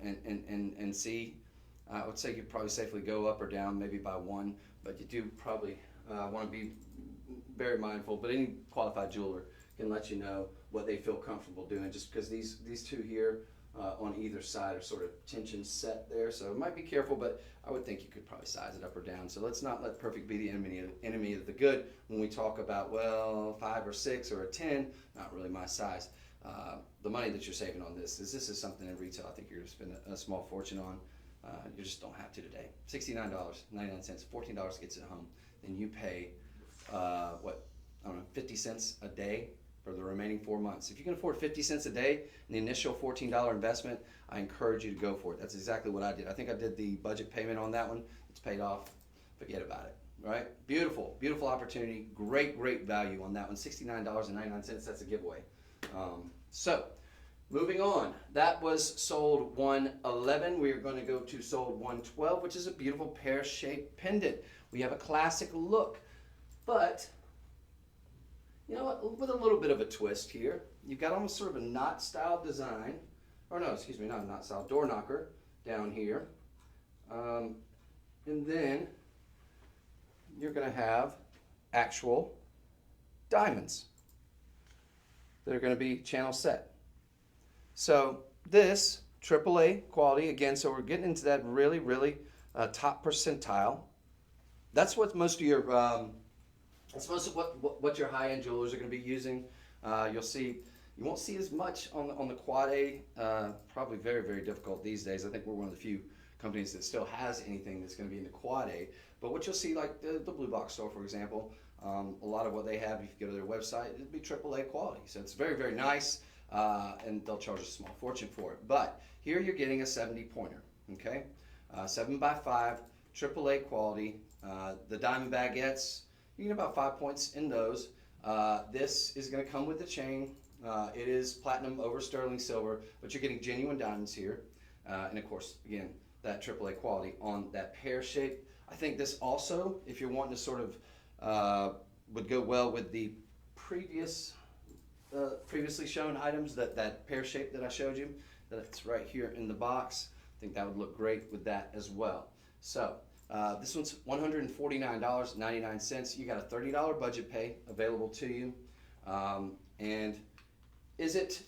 and see. I would say you could probably safely go up or down maybe by 1, but you do probably want to be very mindful. But any qualified jeweler can let you know what they feel comfortable doing, just because these two here on either side are sort of tension set there. So might be careful, but I would think you could probably size it up or down. So let's not let perfect be the enemy of the good when we talk about, well, 5 or 6 or a 10, not really my size. The money that you're saving on this is something in retail I think you're going to spend a small fortune on. You just don't have to today. $69.99, $14 gets it home. Then you pay, 50 cents a day for the remaining 4 months. If you can afford 50 cents a day and the initial $14 investment, I encourage you to go for it. That's exactly what I did. I think I did the budget payment on that one. It's paid off. Forget about it. Right? Beautiful, beautiful opportunity. Great, great value on that one. $69.99. That's a giveaway. So, moving on. That was sold 111. We are going to go to sold 112, which is a beautiful pear-shaped pendant. We have a classic look, but you know what? With a little bit of a twist here. You've got almost sort of a knot-style design, or no, excuse me, not a knot-style, door knocker down here, and then you're going to have actual diamonds that are going to be channel set. So this AAA quality, again, so we're getting into that really, really top percentile. That's what most of your, that's most of what your high-end jewelers are going to be using. You'll see, you won't see as much on the Quad A, probably very, very difficult these days. I think we're one of the few companies that still has anything that's going to be in the Quad A. But what you'll see, like the Blue Box store, for example, a lot of what they have, if you go to their website, it'll be AAA quality. So it's very, very nice, and they'll charge a small fortune for it. But here you're getting a 70-pointer, okay? 7x5, AAA quality. The diamond baguettes, you get about 5 points in those. This is going to come with the chain. It is platinum over sterling silver, but you're getting genuine diamonds here. And of course, again, that AAA quality on that pear shape. I think this also, if you're wanting to sort of, would go well with the previously shown items, that pear shape that I showed you. That's right here in the box. I think that would look great with that as well. So this one's $149.99. You got a $30 budget pay available to you. And is it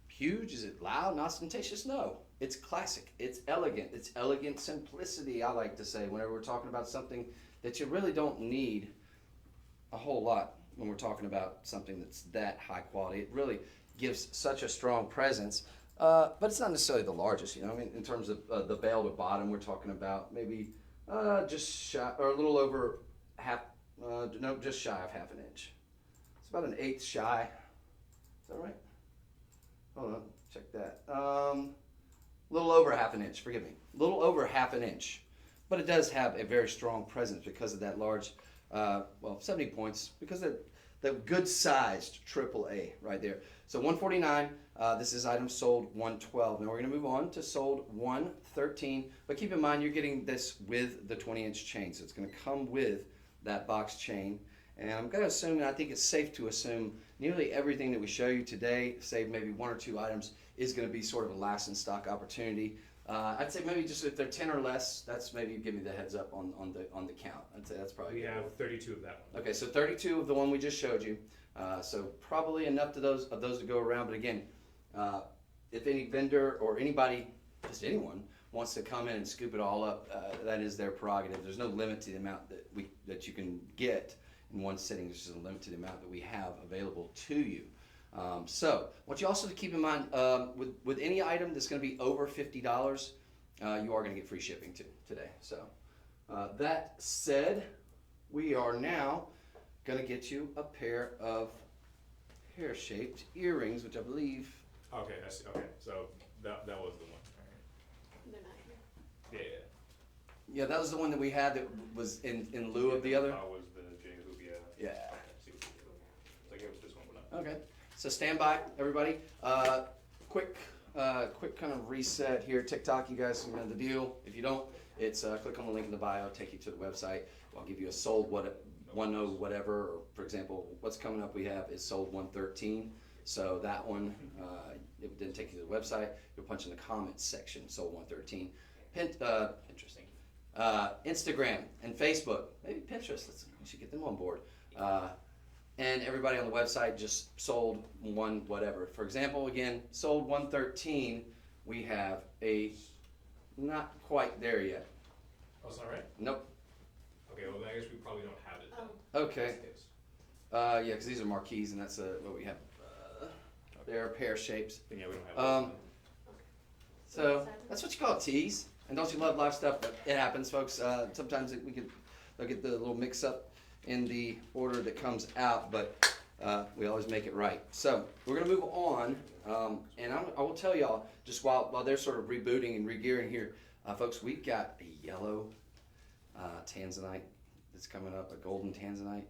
huge? Is it loud and ostentatious? No. It's classic. It's elegant. It's elegant simplicity, I like to say, whenever we're talking about something that you really don't need a whole lot when we're talking about something that's that high quality. It really gives such a strong presence, but it's not necessarily the largest, you know. I mean, in terms of the bell to bottom, we're talking about maybe just shy, or a little over half, no, just shy of half an inch. It's about an eighth shy. Is that right? Hold on, check that. Little over half an inch, forgive me. Little over half an inch. But it does have a very strong presence because of that large, 70 points, because of the good-sized AAA right there. So 149, this is item sold 112. Now we're going to move on to sold 113. But keep in mind, you're getting this with the 20-inch chain. So it's going to come with that box chain. And I'm going to assume, and I think it's safe to assume, nearly everything that we show you today, save maybe 1 or 2 items, is going to be sort of a last in stock opportunity. I'd say maybe just if they're 10 or less, that's maybe give me the heads up on the count. I'd say that's probably. We have 32 of that one. Okay, so 32 of the one we just showed you. So probably enough of those to go around. But again, if any vendor or anybody, just anyone, wants to come in and scoop it all up, that is their prerogative. There's no limit to the amount that you can get in one sitting. There's just a limit to the amount that we have available to you. So, I want you also to keep in mind, with any item that's going to be over $50, you are going to get free shipping today. So, that said, we are now going to get you a pair of pear-shaped earrings, which I believe. Okay, I see. Okay, so that was the one. They're not here. Yeah. Yeah, that was the one that we had that was in lieu of the other. That was the J-Hoopia. Yeah. See what we do. So I gave it this one, but not. Okay. So stand by, everybody. Quick kind of reset here. TikTok, you guys know the deal. If you don't, it's click on the link in the bio, take you to the website. I'll give you a sold whatever. Or for example, what's coming up we have is sold 113. So that one, it didn't take you to the website. You'll punch in the comments section, sold 113. Interesting. Instagram and Facebook, maybe Pinterest. We should get them on board. And everybody on the website just sold one whatever. For example, again, sold 113. We have a not quite there yet. Oh, it's not right? Nope. Okay, well, I guess we probably don't have it then. Okay. Yes. Yeah, because these are marquees, and that's what we have. They're pear shapes. Then yeah, we don't have it. So that's what you call teas. And don't you love live stuff? It happens, folks. Sometimes they'll get the little mix up in the order that comes out, but we always make it right. So we're gonna move on, and I will tell y'all just while they're sort of rebooting and regearing here, folks. We've got a yellow Tanzanite that's coming up, a golden Tanzanite.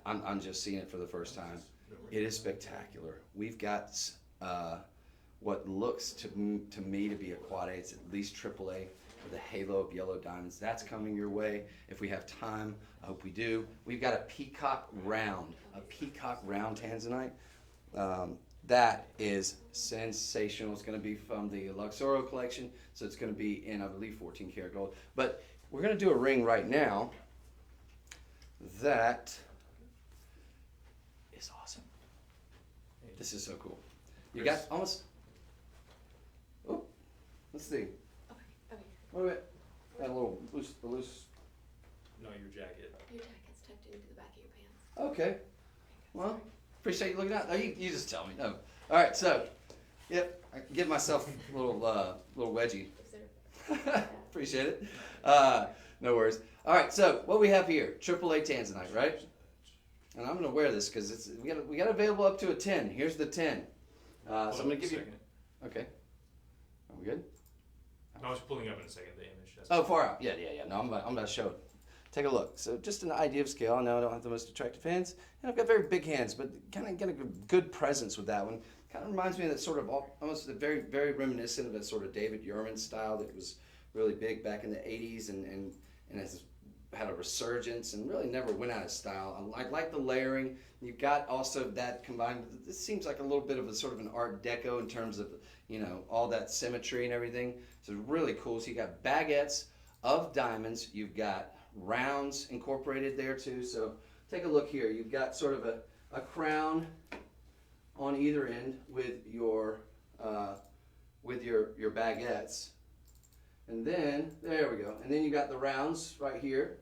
I'm just seeing it for the first time. It is spectacular. We've got what looks to me to be a quad A. It's at least AAA with a halo of yellow diamonds. That's coming your way if we have time. I hope we do. We've got a peacock round Tanzanite. That is sensational. It's going to be from the Luxoro collection, so it's going to be in, I believe, 14 karat gold. But we're going to do a ring right now that is awesome. This is so cool. You got almost. Oh, let's see. Okay. Okay. Wait a minute. Got a little loose. No, your jacket. Your jacket's tucked into the back of your pants. Okay. Well, appreciate you looking out. No, you just tell me. No. All right. So, yep. I can give myself a little wedgie. Is there? Appreciate it. No worries. All right. So what we have here, AAA Tanzanite, right? And I'm gonna wear this because we got available up to a 10. Here's the 10. So I'm gonna give you. Okay. Are we good? No, I was pulling up in a second the image. Oh, far out. Yeah. No, I'm about to show it. Take a look. So just an idea of scale. I know I don't have the most attractive hands, and I've got very big hands, but kind of get a good presence with that one. Kind of reminds me of that sort of almost very, very reminiscent of that sort of David Yurman style that was really big back in the 80s and has had a resurgence and really never went out of style. I like the layering. You've got also that combined with, this seems like a little bit of a sort of an Art Deco in terms of, all that symmetry and everything. So really cool. So you got baguettes of diamonds. You've got rounds incorporated there too. So take a look here. You've got sort of a crown on either end with your baguettes. And then, there we go. And then you got the rounds right here.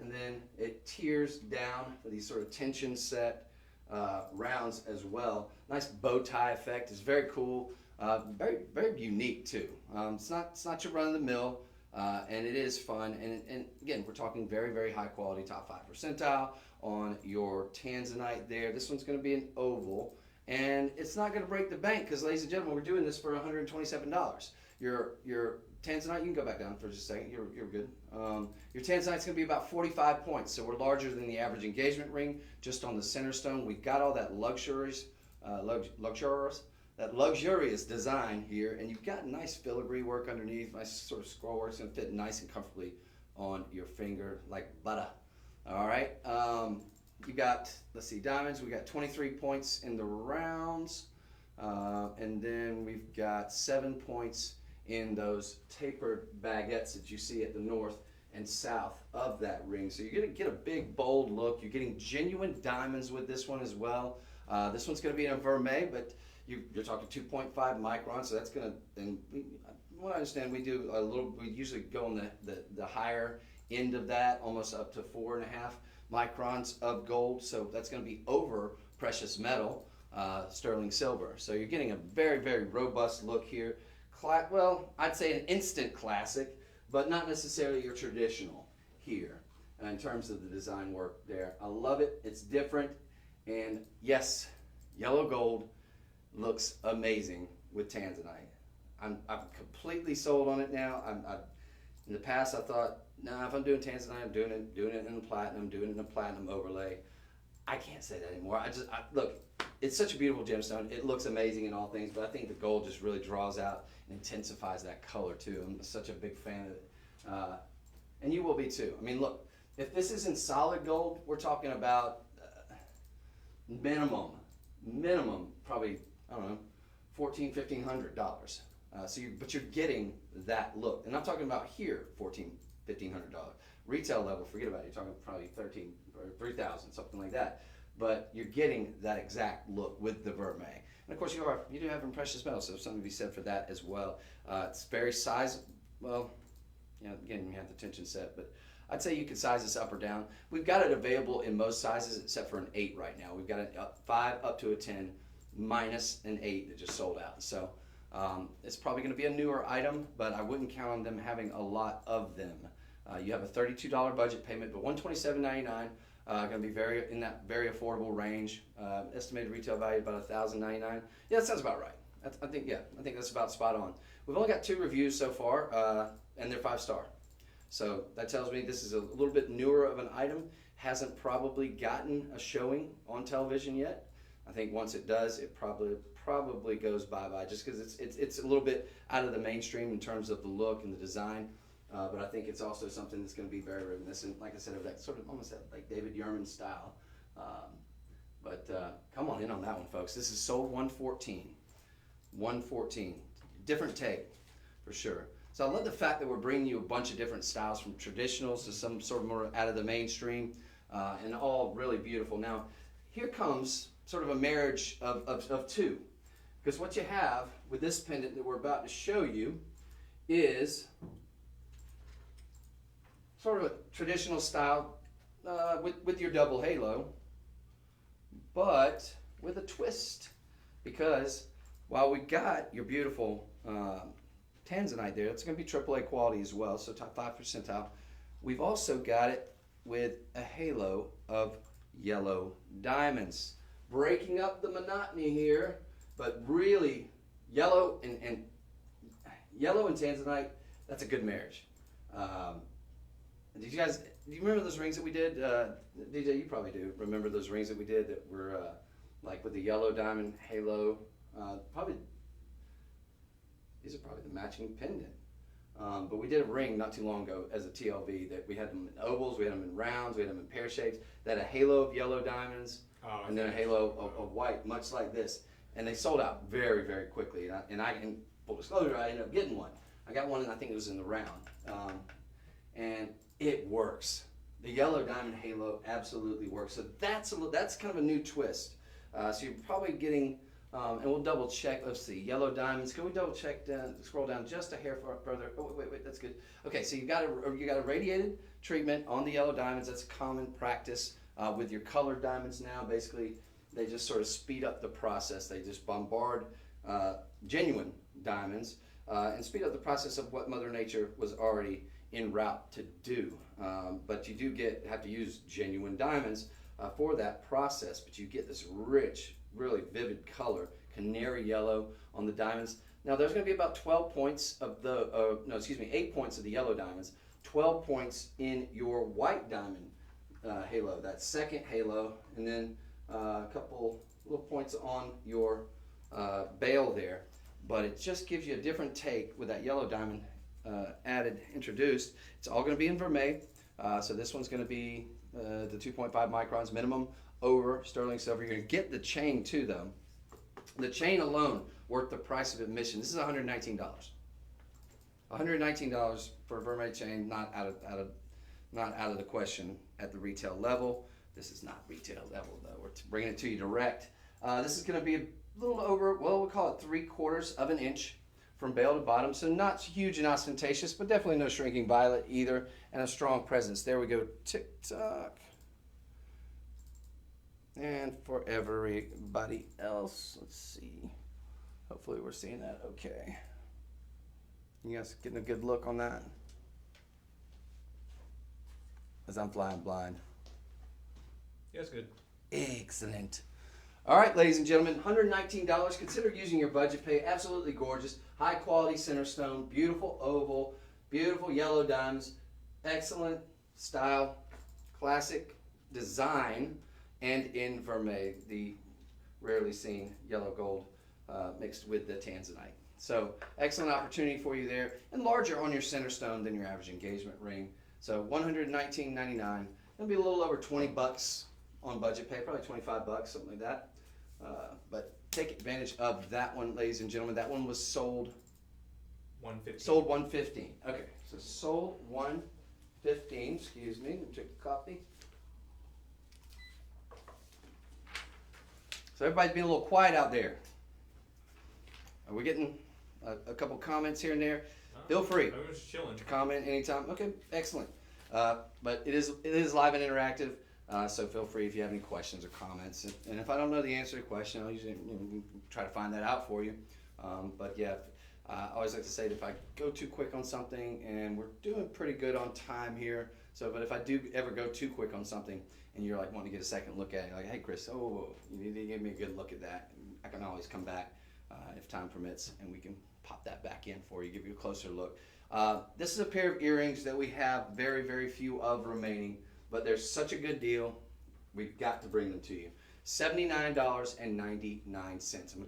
And then it tears down for these sort of tension set rounds as well. Nice bow tie effect. It's very cool. Very, very unique too. It's not your run of the mill, and it is fun. And again, we're talking very, very high quality, top 5 percentile on your Tanzanite there. This one's going to be an oval, and it's not going to break the bank because, ladies and gentlemen, we're doing this for $127. Your Tanzanite, you can go back down for just a second. You're good. Your Tanzanite's going to be about 45 points, so we're larger than the average engagement ring. Just on the center stone, we've got all that luxurious design here, and you've got nice filigree work underneath. Nice sort of scroll work. It's going to fit nice and comfortably on your finger like butter. All right. You got, let's see, diamonds. We got 23 points in the rounds, and then we've got 7 points in those tapered baguettes that you see at the north and south of that ring. So you're going to get a big, bold look. You're getting genuine diamonds with this one as well. This one's going to be in a vermeil, but you're talking 2.5 microns, so that's gonna, and from what I understand, we usually go on the higher end of that, almost up to 4.5 microns of gold, so that's gonna be over precious metal, sterling silver. So you're getting a very, very robust look here. Well, I'd say an instant classic, but not necessarily your traditional here in terms of the design work there. I love it. It's different. And yes, yellow gold looks amazing with Tanzanite. I'm completely sold on it now. In the past, I thought, nah, if I'm doing Tanzanite, I'm doing it in platinum, doing it in a platinum overlay. I can't say that anymore. Look, it's such a beautiful gemstone. It looks amazing in all things, but I think the gold just really draws out and intensifies that color too. I'm such a big fan of it. And you will be too. I mean, look, if this is in solid gold, we're talking about minimum, probably, I don't know, $1,400, $1,500. But you're getting that look. And I'm talking about here, $1,400, $1,500. Retail level, forget about it. You're talking probably $13,000 or $3,000, something like that. But you're getting that exact look with the vermeil. And of course, you do have in precious metal, so something to be said for that as well. It's very well, again, you have the tension set, but I'd say you can size this up or down. We've got it available in most sizes except for an 8 right now. We've got a 5 up to a 10 minus an 8 that just sold out. So it's probably going to be a newer item, but I wouldn't count on them having a lot of them. You have a $32 budget payment, but $127.99. Going to be in that very affordable range. Estimated retail value about $1,099. Yeah, that sounds about right. I think that's about spot on. We've only got 2 reviews so far, and they're 5-star. So that tells me this is a little bit newer of an item. Hasn't probably gotten a showing on television yet. I think once it does, it probably goes bye-bye, just because it's a little bit out of the mainstream in terms of the look and the design. But I think it's also something that's going to be very reminiscent, like I said, of that sort of almost that like David Yurman style. But come on in on that one, folks. This is sold 114. 114. Different take, for sure. So I love the fact that we're bringing you a bunch of different styles, from traditionals to some sort of more out of the mainstream, and all really beautiful. Now, here comes sort of a marriage of 2. Because what you have with this pendant that we're about to show you is sort of a traditional style with your double halo, but with a twist. Because while we got your beautiful Tanzanite there, it's going to be AAA quality as well, so top 5 percentile. We've also got it with a halo of yellow diamonds, breaking up the monotony here, but really yellow and Tanzanite. That's a good marriage. Do you remember those rings that we did? DJ, you probably do remember those rings that we did that were like with the yellow diamond halo. These are probably the matching pendant. But we did a ring not too long ago as a TLV that we had them in ovals, we had them in rounds, we had them in pear shapes. That had a halo of yellow diamonds and then a halo of white, much like this. And they sold out very, very quickly. And in full disclosure, I ended up getting one. I got one, and I think it was in the round. And it works. The yellow diamond halo absolutely works. So that's kind of a new twist. So you're probably getting, and we'll double check. Let's see, yellow diamonds. Can we double check down? Scroll down just a hair further. Oh wait, that's good. Okay, so you got a radiated treatment on the yellow diamonds. That's a common practice with your colored diamonds now. Basically, they just sort of speed up the process. They just bombard genuine diamonds and speed up the process of what Mother Nature was already en route to do. But you do have to use genuine diamonds for that process, but you get this rich, really vivid color, canary yellow on the diamonds. Now there's going to be about 12 points of 8 points of the yellow diamonds, 12 points in your white diamond halo, that second halo, and then a couple little points on your bail there. But it just gives you a different take with that yellow diamond introduced. It's all going to be in vermeil. So this one's going to be the 2.5 microns minimum over sterling silver. You're going to get the chain too, though. The chain alone worth the price of admission. This is $119. $119 for a vermeil chain, not out of the question at the retail level. This is not retail level though. We're bringing it to you direct. This is going to be a little over, well, we'll call it 3/4 of an inch from bail to bottom. So not huge and ostentatious, but definitely no shrinking violet either, and a strong presence. There we go. Tick-tock. And for everybody else, let's see. Hopefully we're seeing that okay. You guys getting a good look on that? As I'm flying blind. Yeah, it's good. Excellent. All right, ladies and gentlemen, $119. Consider using your budget pay. Absolutely gorgeous. High quality center stone. Beautiful oval. Beautiful yellow diamonds. Excellent style. Classic design. And in vermeil, the rarely seen yellow gold mixed with the Tanzanite. So excellent opportunity for you there. And larger on your center stone than your average engagement ring. So $119.99. It'll be a little over $20 on budget pay, probably $25, something like that. But take advantage of that one, ladies and gentlemen. That one was sold $115. Sold $115. Okay, so sold $115. Excuse me. Let me check the copy. So everybody's being a little quiet out there. Are we getting a couple comments here and there? Feel free I was chilling. to comment anytime. Okay, excellent. But it is live and interactive. So feel free if you have any questions or comments. And if I don't know the answer to a question, I'll usually try to find that out for you. But yeah, I always like to say that if I go too quick on something, and we're doing pretty good on time here. So, but if I do ever go too quick on something, and you're like wanting to get a second look at it, like, hey Chris, you need to give me a good look at that. I can always come back if time permits, and we can pop that back in for you, give you a closer look. This is a pair of earrings that we have very, very few of remaining. But they're such a good deal, we've got to bring them to you. $79.99. I'm going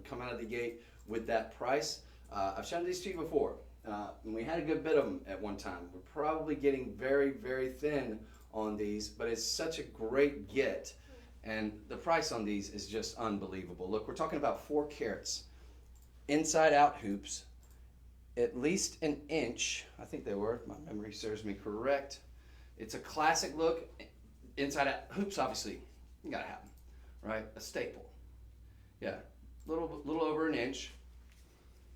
to come out of the gate with that price. I've shown these to you before, and we had a good bit of them at one time. We're probably getting very, very thin on these, but it's such a great get, and the price on these is just unbelievable. Look, we're talking about 4 carats, inside-out hoops, at least an inch. I think they were, if my memory serves me correct. It's a classic look. Inside out hoops, obviously, you gotta have them, right? A staple. Yeah, little over an inch.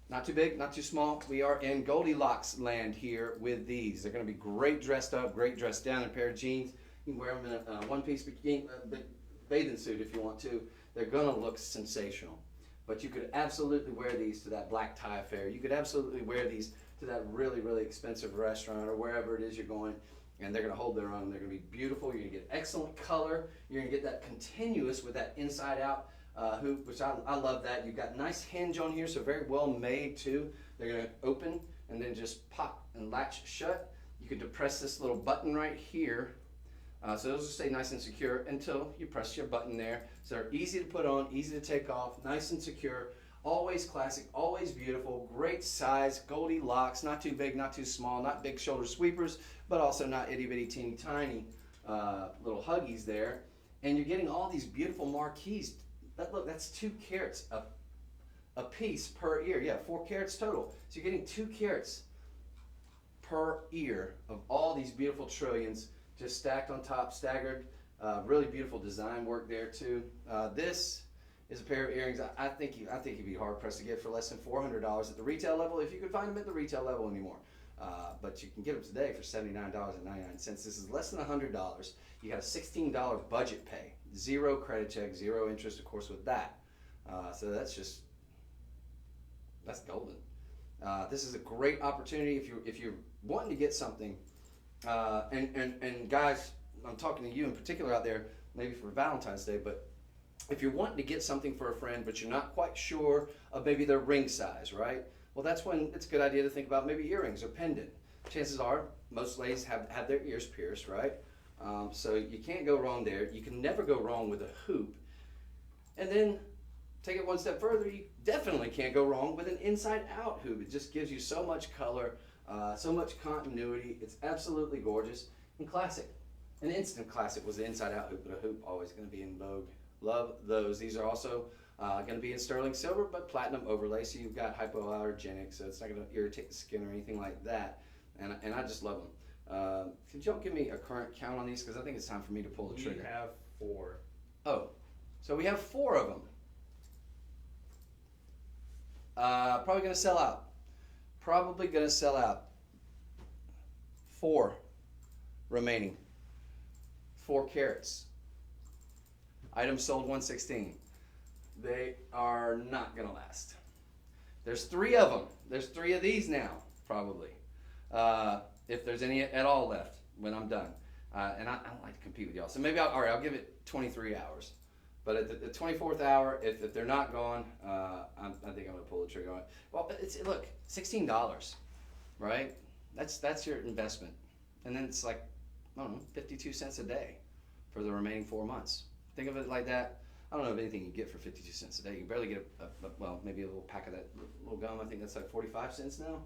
Not too big, not too small. We are in Goldilocks land here with these. They're gonna be great dressed up, great dressed down in a pair of jeans. You can wear them in a one-piece bathing suit if you want to. They're gonna look sensational. But you could absolutely wear these to that black tie affair. You could absolutely wear these to that really, really expensive restaurant or wherever it is you're going. And they're going to hold their own. They're going to be beautiful. You're going to get excellent color. You're going to get that continuous with that inside out hoop, which I love that. You've got nice hinge on here, so very well made too. They're going to open and then just pop and latch shut. You can depress this little button right here. So those will stay nice and secure until you press your button there. So they're easy to put on, easy to take off, nice and secure. Always classic, always beautiful, great size, Goldilocks, not too big, not too small, not big shoulder sweepers, but also not itty bitty teeny tiny little huggies there. And you're getting all these beautiful marquees. Look, that's 2 carats a piece per ear. Yeah, 4 carats total. So you're getting 2 carats per ear of all these beautiful trillions just stacked on top, staggered. Really beautiful design work there too. This is a pair of earrings I think you'd be hard pressed to get for less than $400 at the retail level, if you could find them at the retail level anymore. But you can get them today for $79.99. This is less than $100. You got a $16 budget pay, 0 credit check, 0 interest, of course, with that. So that's golden. This is a great opportunity if you're wanting to get something. And guys, I'm talking to you in particular out there, maybe for Valentine's Day, but if you're wanting to get something for a friend, but you're not quite sure of maybe their ring size, right? Well, that's when it's a good idea to think about maybe earrings or pendant. Chances are most ladies have their ears pierced, right? So you can't go wrong there. You can never go wrong with a hoop. And then take it one step further, you definitely can't go wrong with an inside-out hoop. It just gives you so much color, so much continuity. It's absolutely gorgeous and classic. An instant classic was the inside-out hoop, but a hoop always going to be in vogue. Love those. These are also going to be in sterling silver, but platinum overlay, so you've got hypoallergenic, so it's not going to irritate the skin or anything like that. And I just love them. Could y'all give me a current count on these? Because I think it's time for me to pull the trigger. We have 4. Oh, so we have 4 of them. Probably going to sell out. Probably going to sell out. 4 remaining. 4 carats. Items sold 116. They are not going to last. There's 3 of them. There's 3 of these now, probably. If there's any at all left when I'm done. And I don't like to compete with y'all. So maybe I'll give it 23 hours. But at the 24th hour, if they're not gone, I think I'm going to pull the trigger on it. Well, look, $16, right? That's your investment. And then it's like, I don't know, 52 cents a day for the remaining 4 months. Think of it like that. I don't know of anything you get for 52 cents a day. You can barely get well, maybe a little pack of that little gum. I think that's like 45 cents now.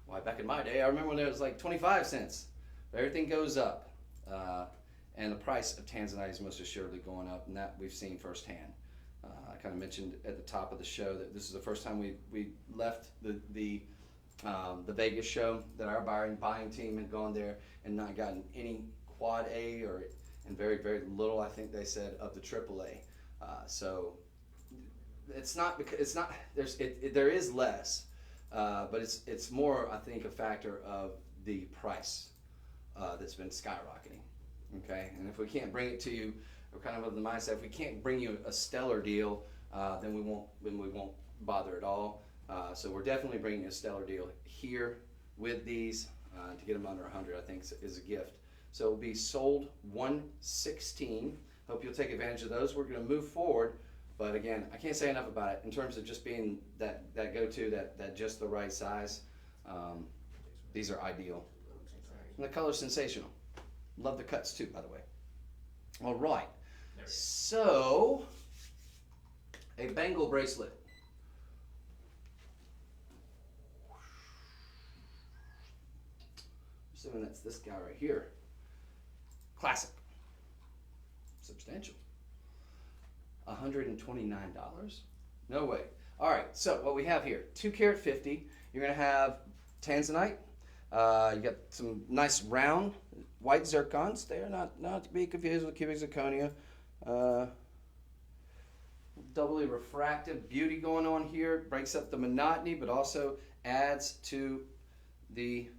Why, back in my day, I remember when it was like 25 cents. But everything goes up. And the price of Tanzanite is most assuredly going up, and that we've seen firsthand. I kind of mentioned at the top of the show that this is the first time we left the Vegas show, that our buying team had gone there and not gotten any quad A and very, very little, I think they said, of the triple A. So it's not because it's not there is less, but it's more, I think, a factor of the price that's been skyrocketing. Okay, and if we can't bring it to you, we're kind of of the mindset, if we can't bring you a stellar deal, then we won't bother at all. So we're definitely bringing a stellar deal here with these to get them under 100. I think is a gift. So it will be sold 116. Hope you'll take advantage of those. We're going to move forward, but again, I can't say enough about it in terms of just being that go-to, that just the right size. These are ideal, and the color's sensational. Love the cuts too, by the way. All right. So, a bangle bracelet. Assuming that's this guy right here. Classic. Substantial. $129? No way. All right, so what we have here, 2 carat 50. You're going to have Tanzanite. You got some nice round white zircons there, not to be confused with cubic zirconia. Doubly refractive beauty going on here. Breaks up the monotony, but also adds to the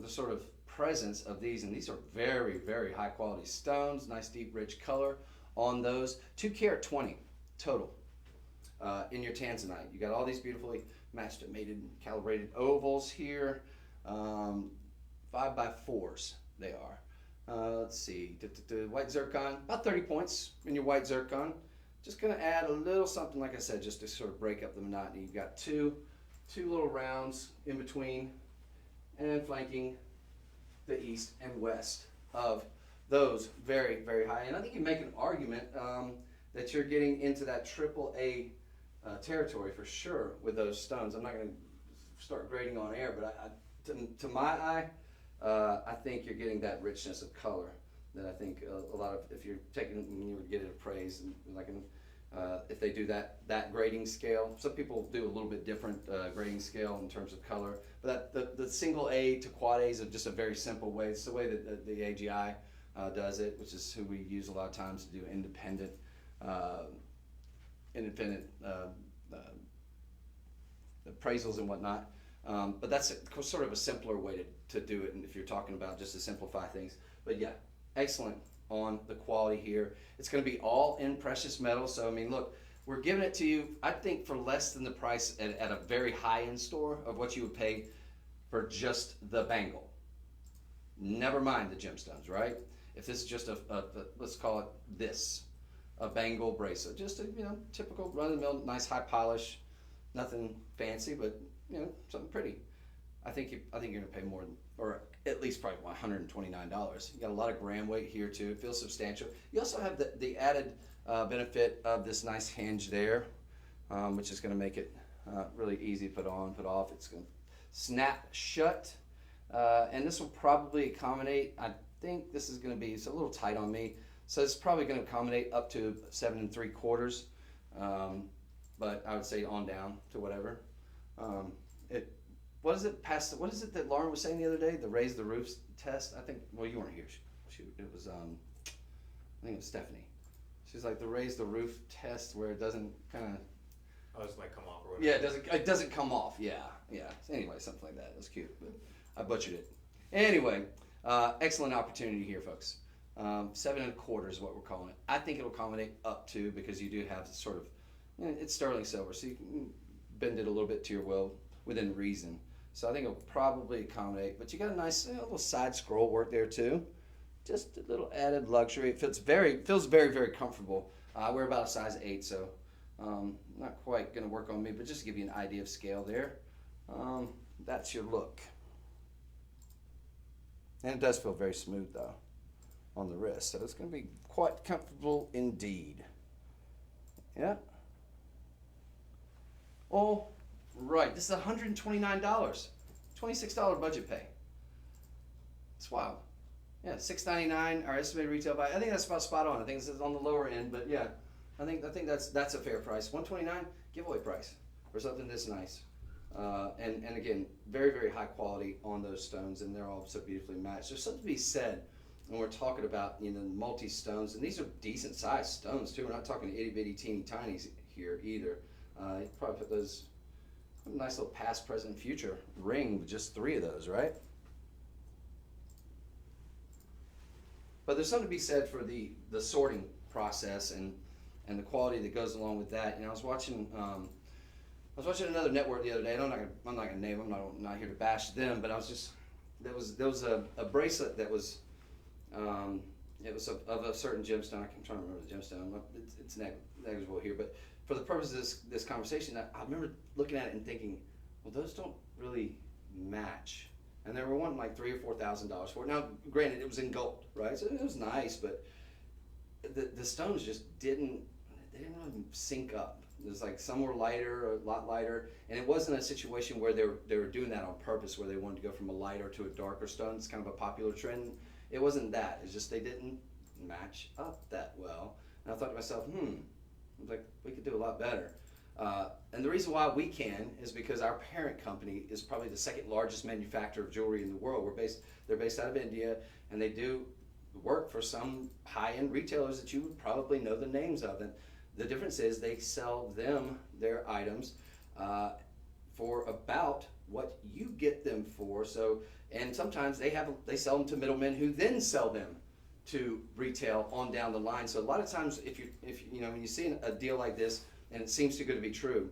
sort of presence of these. And these are very, very high quality stones. Nice deep rich color on those. 2 carat 20 total in your Tanzanite. You got all these beautifully matched and mated calibrated ovals here. 5x4s they are. Let's see, white zircon, about 30 points in your white zircon. Just gonna add a little something, like I said, just to sort of break up the monotony. You've got two little rounds in between and flanking the east and west of those, very, very high. And I think you make an argument that you're getting into that triple A territory for sure with those stones. I'm not gonna start grading on air, but to my eye, I think you're getting that richness of color that I think a lot of, if you're taking, when you would get it appraised, and like if they do that grading scale, some people do a little bit different grading scale in terms of color, but the single A to quad A is just a very simple way. It's the way that the AGI does it, which is who we use a lot of times to do independent appraisals and whatnot. But that's sort of a simpler way to do it, and if you're talking about just to simplify things. But yeah, excellent on the quality here. It's going to be all in precious metal. So I mean, look, we're giving it to you, I think, for less than the price at a very high-end store of what you would pay for just the bangle. Never mind the gemstones, right? If this is just let's call it this, a bangle bracelet, just a typical run-of-the-mill, nice high polish, nothing fancy, but something pretty. I think you're gonna pay more than, or at least probably $129. You got a lot of gram weight here too. It feels substantial. You also have the added benefit of this nice hinge there, which is gonna make it really easy to put on, put off. It's gonna snap shut, and this will probably accommodate. I think this is gonna be, it's a little tight on me, so it's probably gonna accommodate up to 7 3/4. But I would say on down to whatever. What is it that Lauren was saying the other day? The raise the roof test. I think. Well, you weren't here. It was. I think it was Stephanie. She's like the raise the roof test, where it doesn't kind of Oh, it's like come off or whatever. Yeah, it doesn't come off. Yeah. Anyway, something like that. That's cute, but I butchered it. Anyway, excellent opportunity here, folks. 7 1/4 is what we're calling it. I think it'll accommodate up to, because you do have sort of, it's sterling silver, so you can bend it a little bit to your will within reason. So I think it'll probably accommodate, but you got a nice little side scroll work there too. Just a little added luxury. It feels very, very comfortable. We're about a size 8, so not quite going to work on me, but just to give you an idea of scale there. That's your look. And it does feel very smooth though on the wrist, so it's going to be quite comfortable indeed. Yeah. All right, this is $129, $26 budget pay. It's wild. Yeah, $6.99 our estimated retail value. I think that's about spot on. I think it's on the lower end, but yeah, I think that's a fair price. $129 giveaway price for something this nice. And again, very high quality on those stones, and they're all so beautifully matched. There's something to be said when we're talking about multi stones, and these are decent sized stones too. We're not talking itty bitty teeny tinies here either. You probably put those nice little past, present, future ring with just 3 of those, right? But there's something to be said for the sorting process and the quality that goes along with that. I was watching another network the other day, and I'm not gonna name them. I'm not here to bash them, but there was a bracelet that was it was of a certain gemstone. I'm trying to remember the gemstone. It's negligible here, but for the purpose of this conversation, I remember looking at it and thinking, well, those don't really match. And they were wanting like $3,000 or $4,000 for it. Now, granted, it was in gold, right? So it was nice, but the stones just didn't really sync up. It was like some were lighter, a lot lighter, and it wasn't a situation where they were doing that on purpose, where they wanted to go from a lighter to a darker stone. It's kind of a popular trend. It wasn't that. It's just they didn't match up that well. And I thought to myself, I was like, we could do a lot better. And the reason why we can is because our parent company is probably the 2nd largest manufacturer of jewelry in the world. They're based out of India, and they do work for some high-end retailers that you would probably know the names of. And the difference is they sell them their items for about what you get them for. So, and sometimes they sell them to middlemen who then sell them to retail on down the line. So a lot of times, if when you see a deal like this, and it seems too good to be true,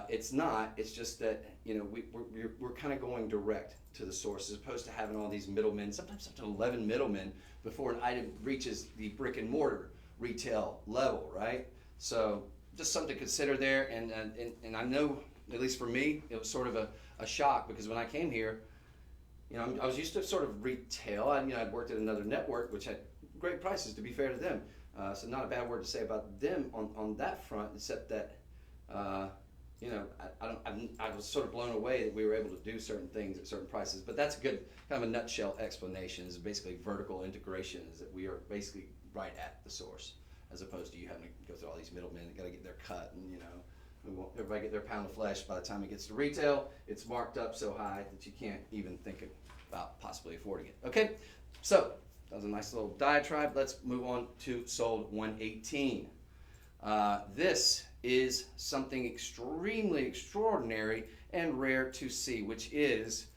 it's not. It's just that we're kind of going direct to the source, as opposed to having all these middlemen. Sometimes up to 11 middlemen before an item reaches the brick and mortar retail level, right? So just something to consider there. And I know, at least for me, it was sort of a shock, because when I came here, I was used to sort of retail. I'd worked at another network which had great prices, to be fair to them. So not a bad word to say about them on that front, except that I was sort of blown away that we were able to do certain things at certain prices. But that's a good kind of a nutshell explanation. Is basically vertical integration, is that we are basically right at the source, as opposed to you having to go through all these middlemen that got to get their cut, and we want everybody to get their pound of flesh. By the time it gets to retail, it's marked up so high that you can't even think about possibly affording it. Okay, so that was a nice little diatribe. Let's move on to sold 118. This is something extremely extraordinary and rare to see, which is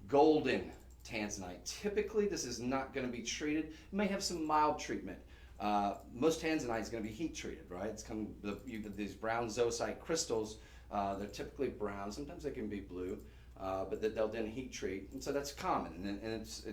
golden Tanzanite. Typically, this is not going to be treated. It may have some mild treatment. Most Tanzanite is going to be heat treated, right? These brown zoisite crystals. They're typically brown. Sometimes they can be blue, but they'll then heat treat, and so that's common. And it's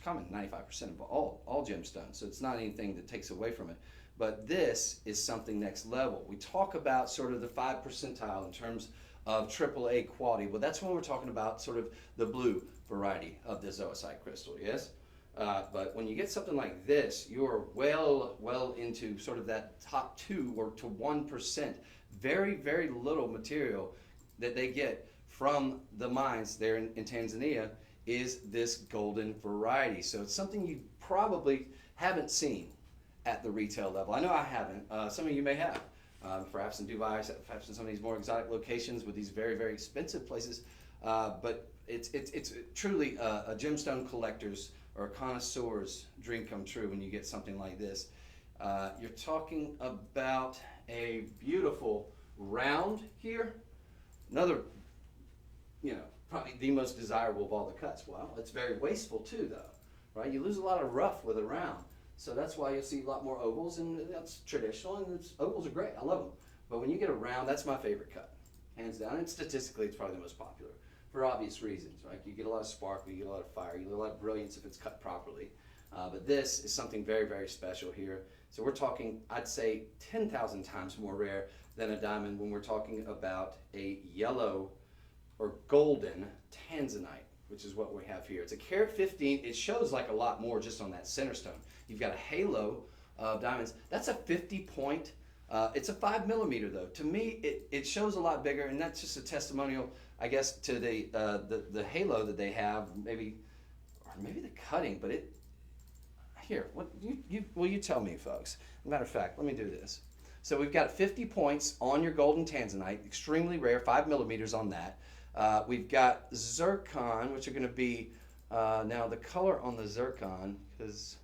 common in 95% of all gemstones. So it's not anything that takes away from it. But this is something next level. We talk about sort of the 5th percentile in terms of AAA quality. Well, that's when we're talking about sort of the blue variety of the zoisite crystal, yes? But when you get something like this, you're well into sort of that top 2 or to 1%. Very little material that they get from the mines there in Tanzania is this golden variety. So it's something you probably haven't seen at the retail level. I know I haven't. Some of you may have. Perhaps in Dubai, perhaps in some of these more exotic locations with these very expensive places. But it's truly a gemstone collector's or a connoisseur's dream come true when you get something like this. You're talking about a beautiful round here, another, probably the most desirable of all the cuts. Well, it's very wasteful too, though, right? You lose a lot of rough with a round. So that's why you'll see a lot more ovals, and that's traditional, and ovals are great. I love them. But when you get a round, that's my favorite cut, hands down. And statistically, it's probably the most popular for obvious reasons, right? You get a lot of sparkle, you get a lot of fire, you get a lot of brilliance if it's cut properly. But this is something very, very special here. So we're talking, I'd say, 10,000 times more rare than a diamond when we're talking about a yellow or golden Tanzanite, which is what we have here. It's a carat 15. It shows like a lot more just on that center stone. You've got a halo of diamonds. That's a 50 point. It's a 5 millimeter though. To me, it shows a lot bigger, and that's just a testimonial, I guess, to the halo that they have, maybe the cutting. But here, you tell me, folks. Matter of fact, let me do this. So we've got 50 points on your golden Tanzanite, extremely rare, 5 millimeters on that. We've got zircon, which are going to be now the color on the zircon is.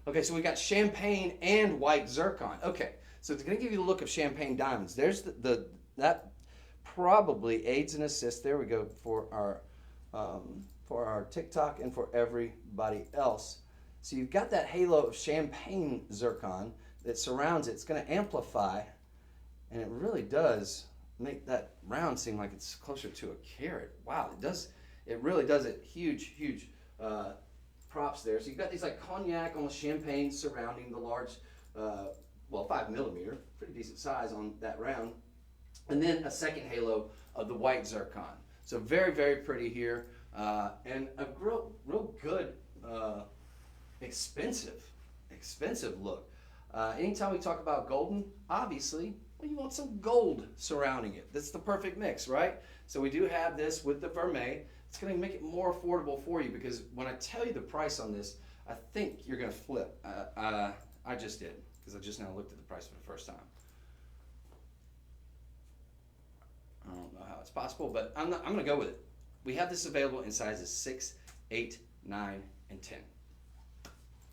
Okay, so we got champagne and white zircon. Okay, so it's going to give you the look of champagne diamonds. There's that probably aids and assists. There we go for our TikTok and for everybody else. So you've got that halo of champagne zircon that surrounds it. It's going to amplify, and it really does make that round seem like it's closer to a carat. Wow, it does. It really does it. Huge props there. So you've got these like cognac, almost champagne surrounding the large, 5 millimeter, pretty decent size on that round. And then a second halo of the white zircon. So very, very pretty here. And a real good, expensive look. Anytime we talk about golden, obviously, well, you want some gold surrounding it. That's the perfect mix, right? So we do have this with the vermeil. It's going to make it more affordable for you, because when I tell you the price on this, I think you're going to flip. I just did, because I just now looked at the price for the first time. I don't know how it's possible, but I'm going to go with it. We have this available in sizes 6, 8, 9, and 10.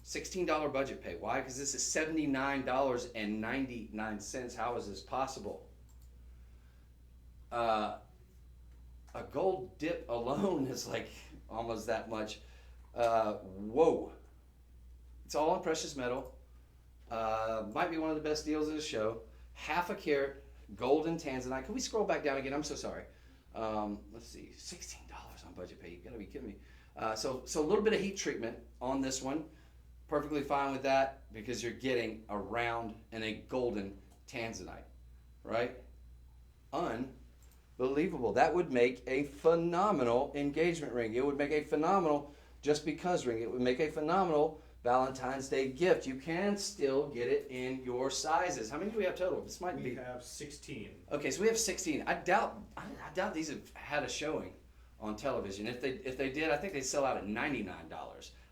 $16 budget pay. Why? Because this is $79.99. How is this possible? A gold dip alone is like almost that much. Whoa. It's all on precious metal. Might be one of the best deals of the show. Half a carat golden Tanzanite. Can we scroll back down again? I'm so sorry. Let's see. $16 on budget pay. You gotta be kidding me. So a little bit of heat treatment on this one. Perfectly fine with that, because you're getting a round and a golden Tanzanite, right? Unbelievable. That would make a phenomenal engagement ring. It would make a phenomenal just because ring. It would make a phenomenal Valentine's Day gift. You can still get it in your sizes. How many do we have total? This might be. We have 16. Okay, so we have 16. I doubt these have had a showing on television. If they did, I think they'd sell out at $99.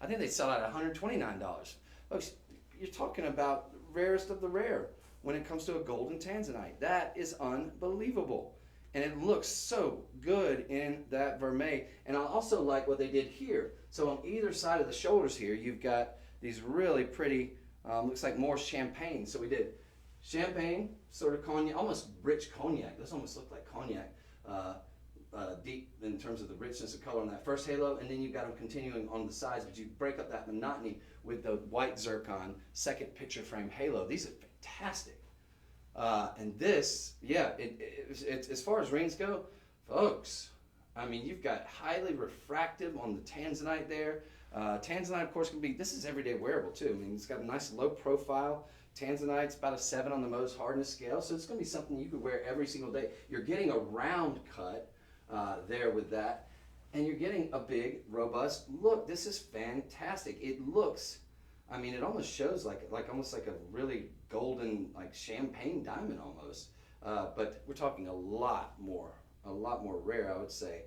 I think they'd sell out at $129. Folks, you're talking about the rarest of the rare when it comes to a golden Tanzanite. That is unbelievable. And it looks so good in that vermeil. And I also like what they did here. So on either side of the shoulders here, you've got these really pretty, looks like more champagne. So we did champagne, sort of cognac, almost rich cognac. This almost looked like cognac. Deep in terms of the richness of color on that first halo, and then you've got them continuing on the sides, but you break up that monotony with the white zircon second picture frame halo. These are fantastic. And this, it's as far as rings go, folks, I mean, you've got highly refractive on the Tanzanite there. Tanzanite, of course, this is everyday wearable too. I mean, it's got a nice low profile. Tanzanite's about a 7 on the Mohs hardness scale, so it's going to be something you could wear every single day. You're getting a round cut there with that, and you're getting a big, robust look. This is fantastic. It looks, I mean, it almost shows like almost like a really golden, like champagne diamond almost. But we're talking a lot more rare, I would say,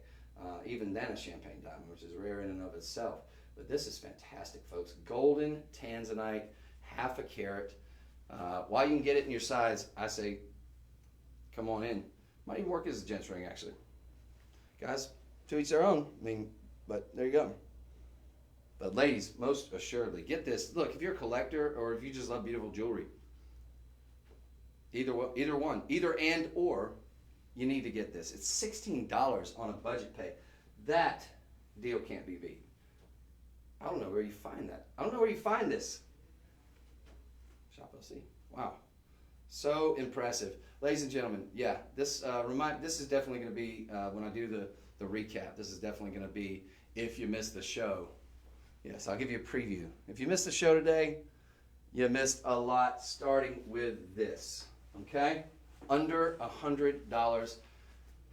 even than a champagne diamond, which is rare in and of itself. But this is fantastic, folks. Golden Tanzanite, half a carat. While you can get it in your size, I say, come on in. Might even work as a gents ring, actually. Guys, to each their own. I mean, but there you go. But ladies, most assuredly, get this. Look, if you're a collector or if you just love beautiful jewelry, Either one, either and or, you need to get this. It's $16 on a budget pay. That deal can't be beat. I don't know where you find that. I don't know where you find this. Shop LC. Wow. So impressive. Ladies and gentlemen, yeah, this is definitely going to be, when I do the recap, this is definitely going to be if you missed the show. Yes, I'll give you a preview. If you missed the show today, you missed a lot starting with this, okay? Under $100,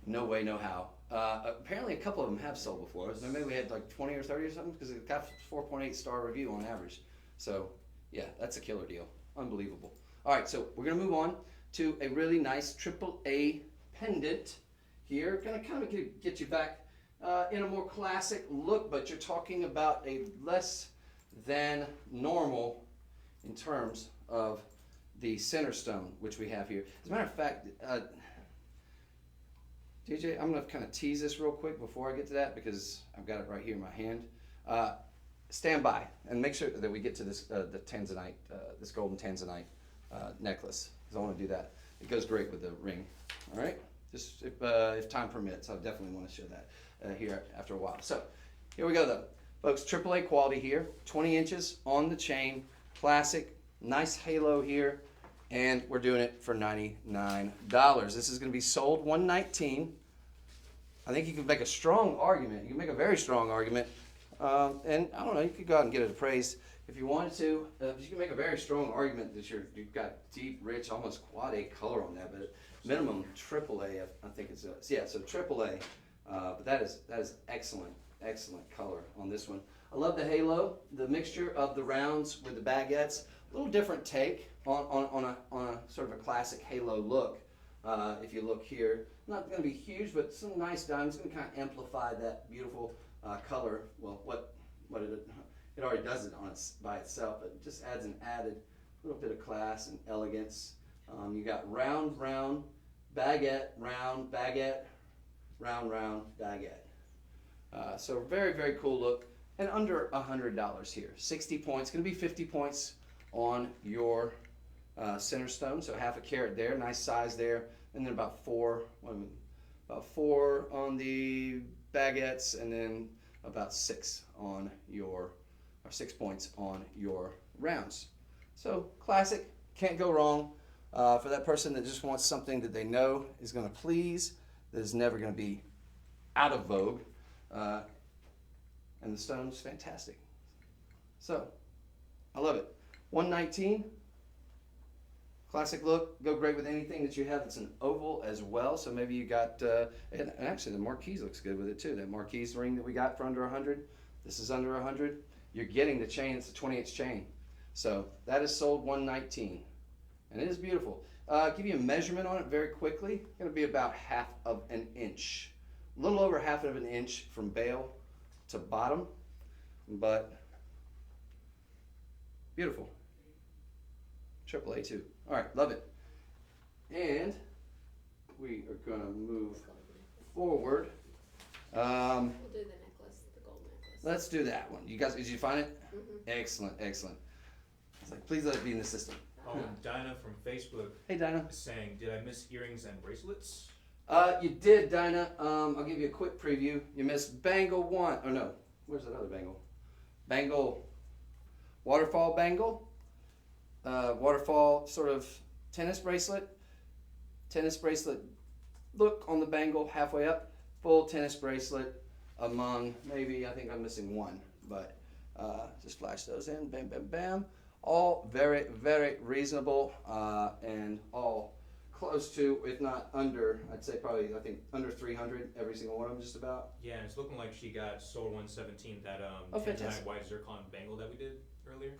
no way, no how. Apparently a couple of them have sold before. Maybe we had like 20 or 30 or something because it got 4.8 star review on average. So yeah, that's a killer deal. Unbelievable. All right, so we're gonna move on to a really nice AAA pendant here. Gonna kind of get you back in a more classic look, but you're talking about a less than normal in terms of the center stone, which we have here. As a matter of fact, DJ, I'm going to kind of tease this real quick before I get to that because I've got it right here in my hand. Stand by and make sure that we get to this the Tanzanite, this golden Tanzanite necklace, because I want to do that. It goes great with the ring. All right, just if time permits, I definitely want to show that here after a while. So here we go, though, folks. AAA quality here, 20 inches on the chain, classic, nice halo here. And we're doing it for $99. This is going to be sold $119. I think you can make a strong argument. You can make a very strong argument. And I don't know, you could go out and get it appraised if you wanted to. You can make a very strong argument that you've got deep, rich, almost quad A color on that, but minimum AAA, I think it's yeah, so AAA. But that is excellent, excellent color on this one. I love the halo, the mixture of the rounds with the baguettes. A little different take on a sort of a classic halo look. If you look here, not going to be huge, but some nice diamonds. Going to kind of amplify that beautiful color. Well, what it already does it by itself, but it just adds an added little bit of class and elegance. You got round, baguette, round, baguette, round, baguette. So very, very cool look, and under $100 here. 60 points. Going to be 50 points on your center stone, so half a carat there, nice size there, and then about four on the baguettes, and then about 6 points on your rounds. So classic, can't go wrong. For that person that just wants something that they know is going to please, that is never going to be out of vogue, and the stone's fantastic. So I love it. 119, classic look, go great with anything that you have that's an oval as well. So maybe you got, and actually the marquise looks good with it too. That marquise ring that we got for under 100, this is under 100. You're getting the chain, it's a 20-inch chain. So that is sold 119, and it is beautiful. Give you a measurement on it very quickly. It's going to be about half of an inch, a little over half of an inch from bail to bottom, but beautiful. AAA too. All right, love it. And we are going to move forward. We'll do the necklace, the gold necklace. Let's do that one. You guys, did you find it? Mm-hmm. Excellent, excellent. It's like, please let it be in the system. Oh, Dinah from Facebook. Hey, Dinah. Is saying, did I miss earrings and bracelets? You did, Dinah. I'll give you a quick preview. You missed bangle 1. Oh no, where's that other bangle? Bangle, waterfall bangle. Waterfall sort of tennis bracelet look on the bangle halfway up, full tennis bracelet among maybe, I think I'm missing one, but just flash those in, bam, bam, bam. All very, very reasonable and all close to, if not under, I'd say probably, I think under 300, every single one of them just about. Yeah, and it's looking like she got sold 117, that fantastic. Tanzanite white zircon bangle that we did earlier.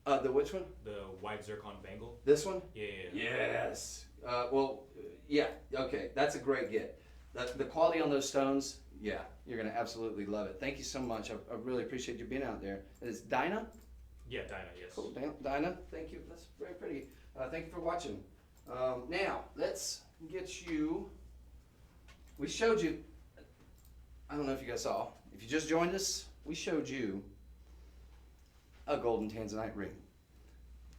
The which one? The white zircon bangle. This one? Yeah. Yes. Well, yeah, okay, that's a great get. The quality on those stones, yeah, you're going to absolutely love it. Thank you so much. I really appreciate you being out there. It's Dinah? Yeah, Dinah, yes. Cool, Dinah, thank you. That's very pretty. Thank you for watching. Now, let's get you, we showed you, I don't know if you guys saw, if you just joined us, we showed you a golden Tanzanite ring.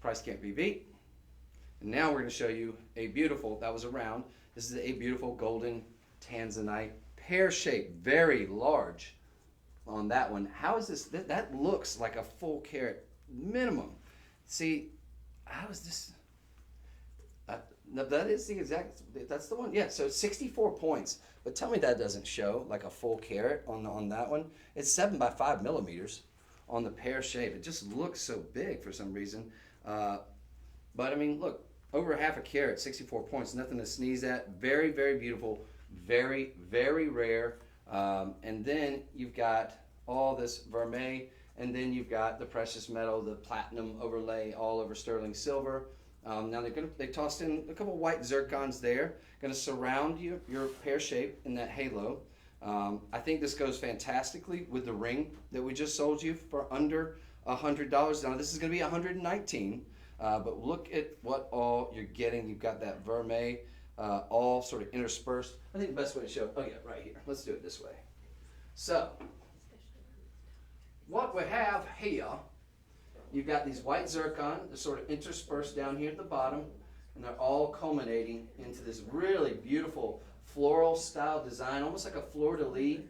Price can't be beat. And now we're going to show you a beautiful, that was a round, this is a beautiful golden Tanzanite, pear-shaped, very large on that one. How is this? That looks like a full carat minimum. See, how is this? No, that is the exact, that's the one. Yeah, so 64 points. But tell me that doesn't show like a full carat on that one. It's 7 by 5 millimeters on the pear shape. It just looks so big for some reason. But I mean, look, over half a carat, 64 points, nothing to sneeze at. Very, very beautiful, very, very rare. And then you've got all this vermeil, and then you've got the precious metal, the platinum overlay all over sterling silver. Now they tossed in a couple white zircons there, going to surround your pear shape in that halo. I think this goes fantastically with the ring that we just sold you for under $100. Now this is going to be $119, but look at what all you're getting. You've got that vermeil all sort of interspersed. I think the best way to show, oh yeah, right here. Let's do it this way. So what we have here, you've got these white zircon, they're sort of interspersed down here at the bottom, and they're all culminating into this really beautiful floral style design, almost like a fleur-de-lis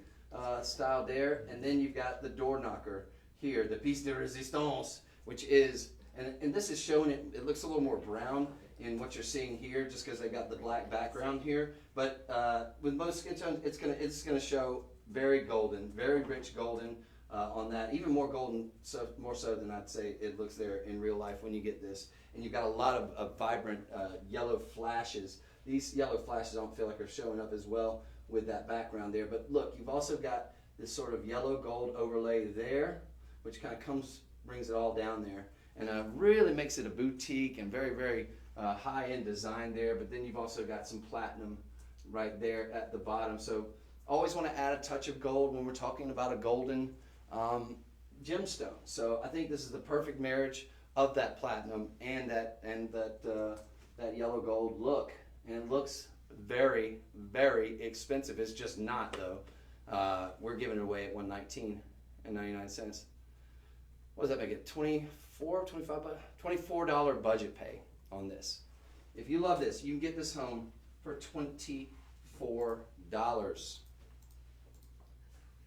style there. And then you've got the door knocker here, the piece de resistance, which is, and this is showing it looks a little more brown in what you're seeing here, just because they got the black background here. But with most skin tones, it's gonna show very golden, very rich golden. On that, even more golden, so more so than I'd say it looks there in real life when you get this. And you've got a lot of vibrant yellow flashes. These yellow flashes I don't feel like are showing up as well with that background there. But look, you've also got this sort of yellow gold overlay there, which kind of brings it all down there, and really makes it a boutique and very, very high-end design there. But then you've also got some platinum right there at the bottom. So always want to add a touch of gold when we're talking about a golden gemstone. So I think this is the perfect marriage of that platinum and that yellow gold look, and it looks very, very expensive. It's just not though. We're giving it away at $119.99. What does that make it? $24 budget pay on this. If you love this, you can get this home for $24.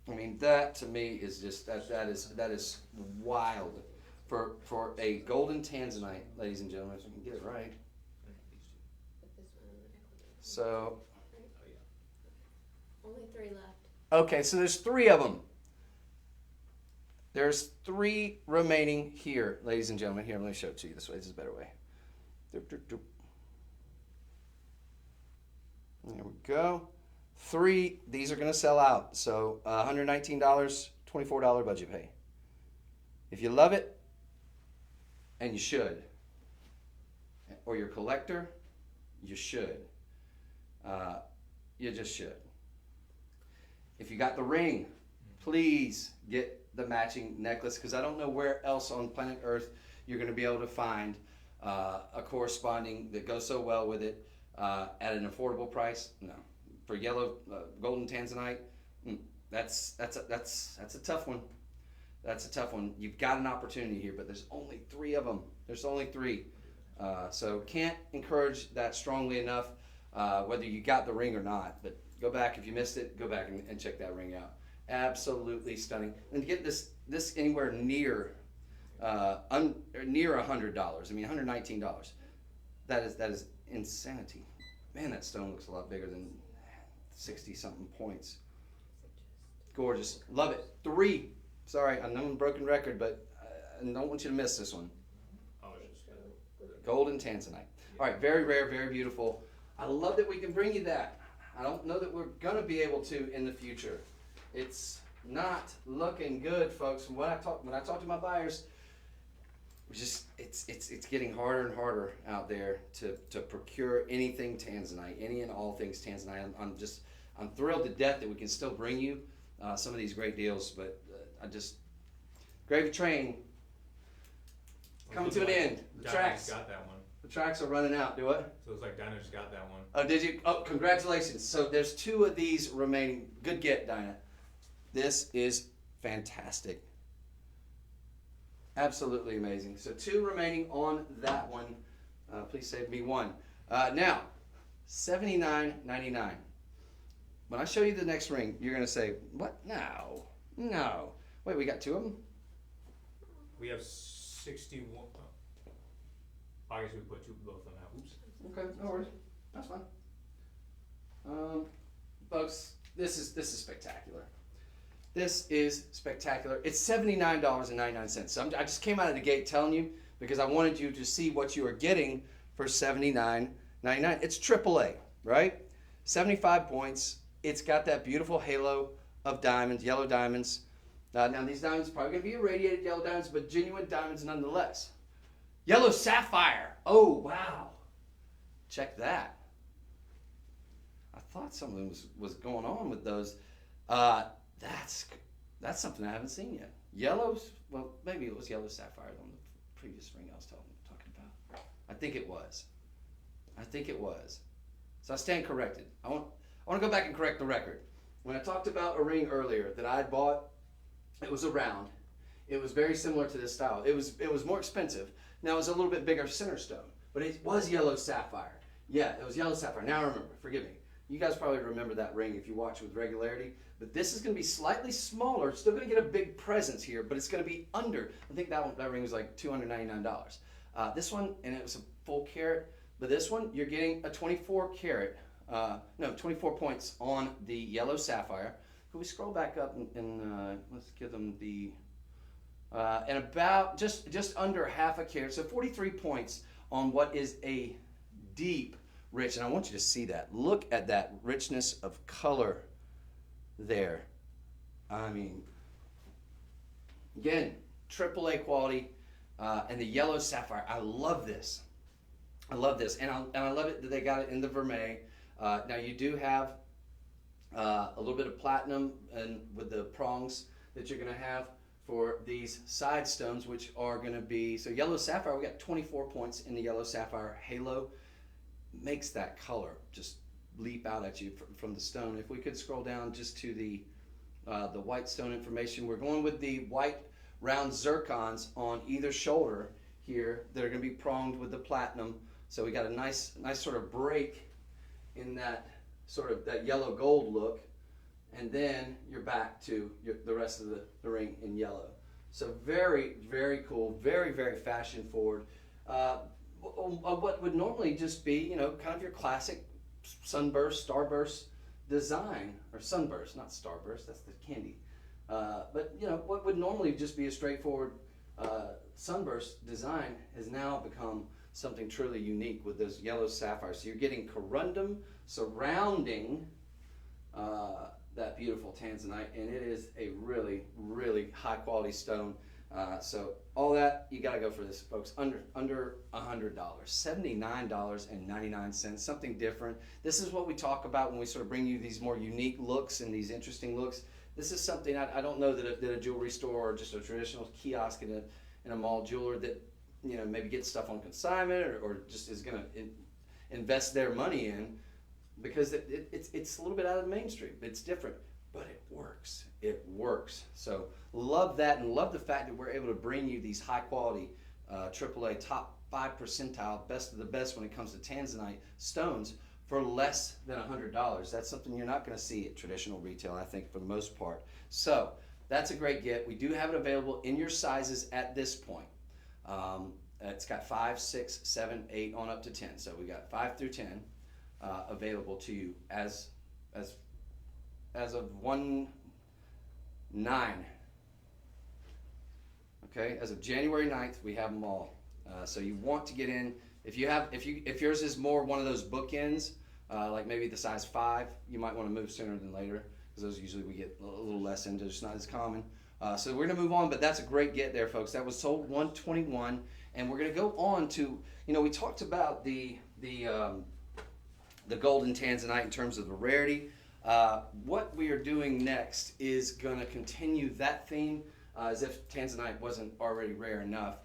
I mean, that to me is just that is wild for a golden Tanzanite, ladies and gentlemen. If I can get it right. So, only 3 left. okay, so there's 3 of them. There's 3 remaining here, ladies and gentlemen. Here, let me show it to you this way. This is a better way. Doop, doop, doop. There we go. 3, these are going to sell out. So $119, $24 budget pay. If you love it, and you should, or you're a collector, you should. You just should. If you got the ring, please get the matching necklace, because I don't know where else on planet Earth you're going to be able to find a corresponding that goes so well with it at an affordable price. No. For yellow golden Tanzanite, that's a tough one. That's a tough one. You've got an opportunity here, but there's only 3 of them. There's only 3. So can't encourage that strongly enough, whether you got the ring or not. But go back, if you missed it, go back and check that ring out. Absolutely stunning. And to get this anywhere near near $100, I mean $119, that is insanity. Man, that stone looks a lot bigger than 60-something points. Gorgeous. Love it. 3. Sorry, I know I'm a broken record, but I don't want you to miss this one. Golden Tanzanite. All right, very rare, very beautiful. I love that we can bring you that. I don't know that we're going to be able to in the future. It's not looking good, folks. When I talk to my buyers, it's getting harder and harder out there to procure anything Tanzanite, any and all things Tanzanite. I'm thrilled to death that we can still bring you some of these great deals, but Gravy Train coming to an end. The tracks got that one. The tracks are running out. Do what? So it's like Dinah just got that one. Oh, did you? Oh, congratulations. So there's 2 of these remaining. Good get, Dinah. This is fantastic. Absolutely amazing. So 2 remaining on that one. Please save me one. Now, $79.99. When I show you the next ring, you're gonna say, "What? No. Wait, we got two of them." We have 61. I guess we put both of them out. Oops. Okay, no worries. That's fine. Folks, this is spectacular. This is spectacular. It's $79.99. So I just came out of the gate telling you because I wanted you to see what you are getting for $79.99. It's AAA, right? 75 points. It's got that beautiful halo of diamonds, yellow diamonds. Now these diamonds are probably going to be irradiated yellow diamonds, but genuine diamonds nonetheless. Yellow sapphire. Oh, wow. Check that. I thought something was going on with those. That's something I haven't seen yet. Yellows, well, maybe it was yellow sapphire on the previous ring I was talking about. I think it was. So I stand corrected. I want to go back and correct the record. When I talked about a ring earlier that I had bought, it was a round. It was very similar to this style. It was more expensive. Now it was a little bit bigger center stone, but it was yellow sapphire. Yeah, it was yellow sapphire. Now I remember. Forgive me. You guys probably remember that ring if you watch with regularity. But this is going to be slightly smaller. Still going to get a big presence here, but it's going to be under. I think that ring was like $299. This one, and it was a full carat. But this one, you're getting a 24 carat. 24 points on the yellow sapphire. Can we scroll back up and let's give them the and about just under half a carat, so 43 points on what is a deep, rich, and I want you to see that. Look at that richness of color there. I mean, again, AAA quality, and the yellow sapphire. I love this, and I love it that they got it in the vermeil. Now you do have a little bit of platinum and with the prongs that you're going to have for these side stones, which are going to be, so yellow sapphire, we got 24 points in the yellow sapphire halo. Makes that color just leap out at you from the stone. If we could scroll down just to the white stone information, we're going with the white round zircons on either shoulder here that are going to be pronged with the platinum. So we got a nice sort of break in that sort of that yellow gold look, and then you're back to the rest of the ring in yellow. So very, very cool, very, very fashion forward. What would normally just be, kind of your classic sunburst, starburst design, or sunburst, not starburst, that's the candy. But what would normally just be a straightforward sunburst design has now become something truly unique with those yellow sapphires. So you're getting corundum surrounding that beautiful Tanzanite, and it is a really, really high quality stone. So all that, you got to go for this, folks. Under $100, $79.99, something different. This is what we talk about when we sort of bring you these more unique looks and these interesting looks. This is something I don't know that a jewelry store or just a traditional kiosk in a mall jeweler that maybe gets stuff on consignment or just is going to invest their money in, because it's a little bit out of the mainstream. It's different, but it works. It works. So love that, and love the fact that we're able to bring you these high quality AAA top 5 percentile, best of the best when it comes to Tanzanite stones for less than $100. That's something you're not going to see at traditional retail, I think, for the most part. So that's a great get. We do have it available in your sizes at this point. It's got 5, 6, 7, 8 on up to 10. So we got 5 through 10 available to you as of 1/9. Okay, as of January 9th, we have them all. So you want to get in. If yours is more one of those bookends, like maybe the size 5, you might want to move sooner than later, because those usually we get a little less into. It's not as common. So we're gonna move on, but that's a great get there, folks. That was sold 121, and we're gonna go on to, we talked about the golden Tanzanite in terms of the rarity. What we are doing next is going to continue that theme, as if Tanzanite wasn't already rare enough.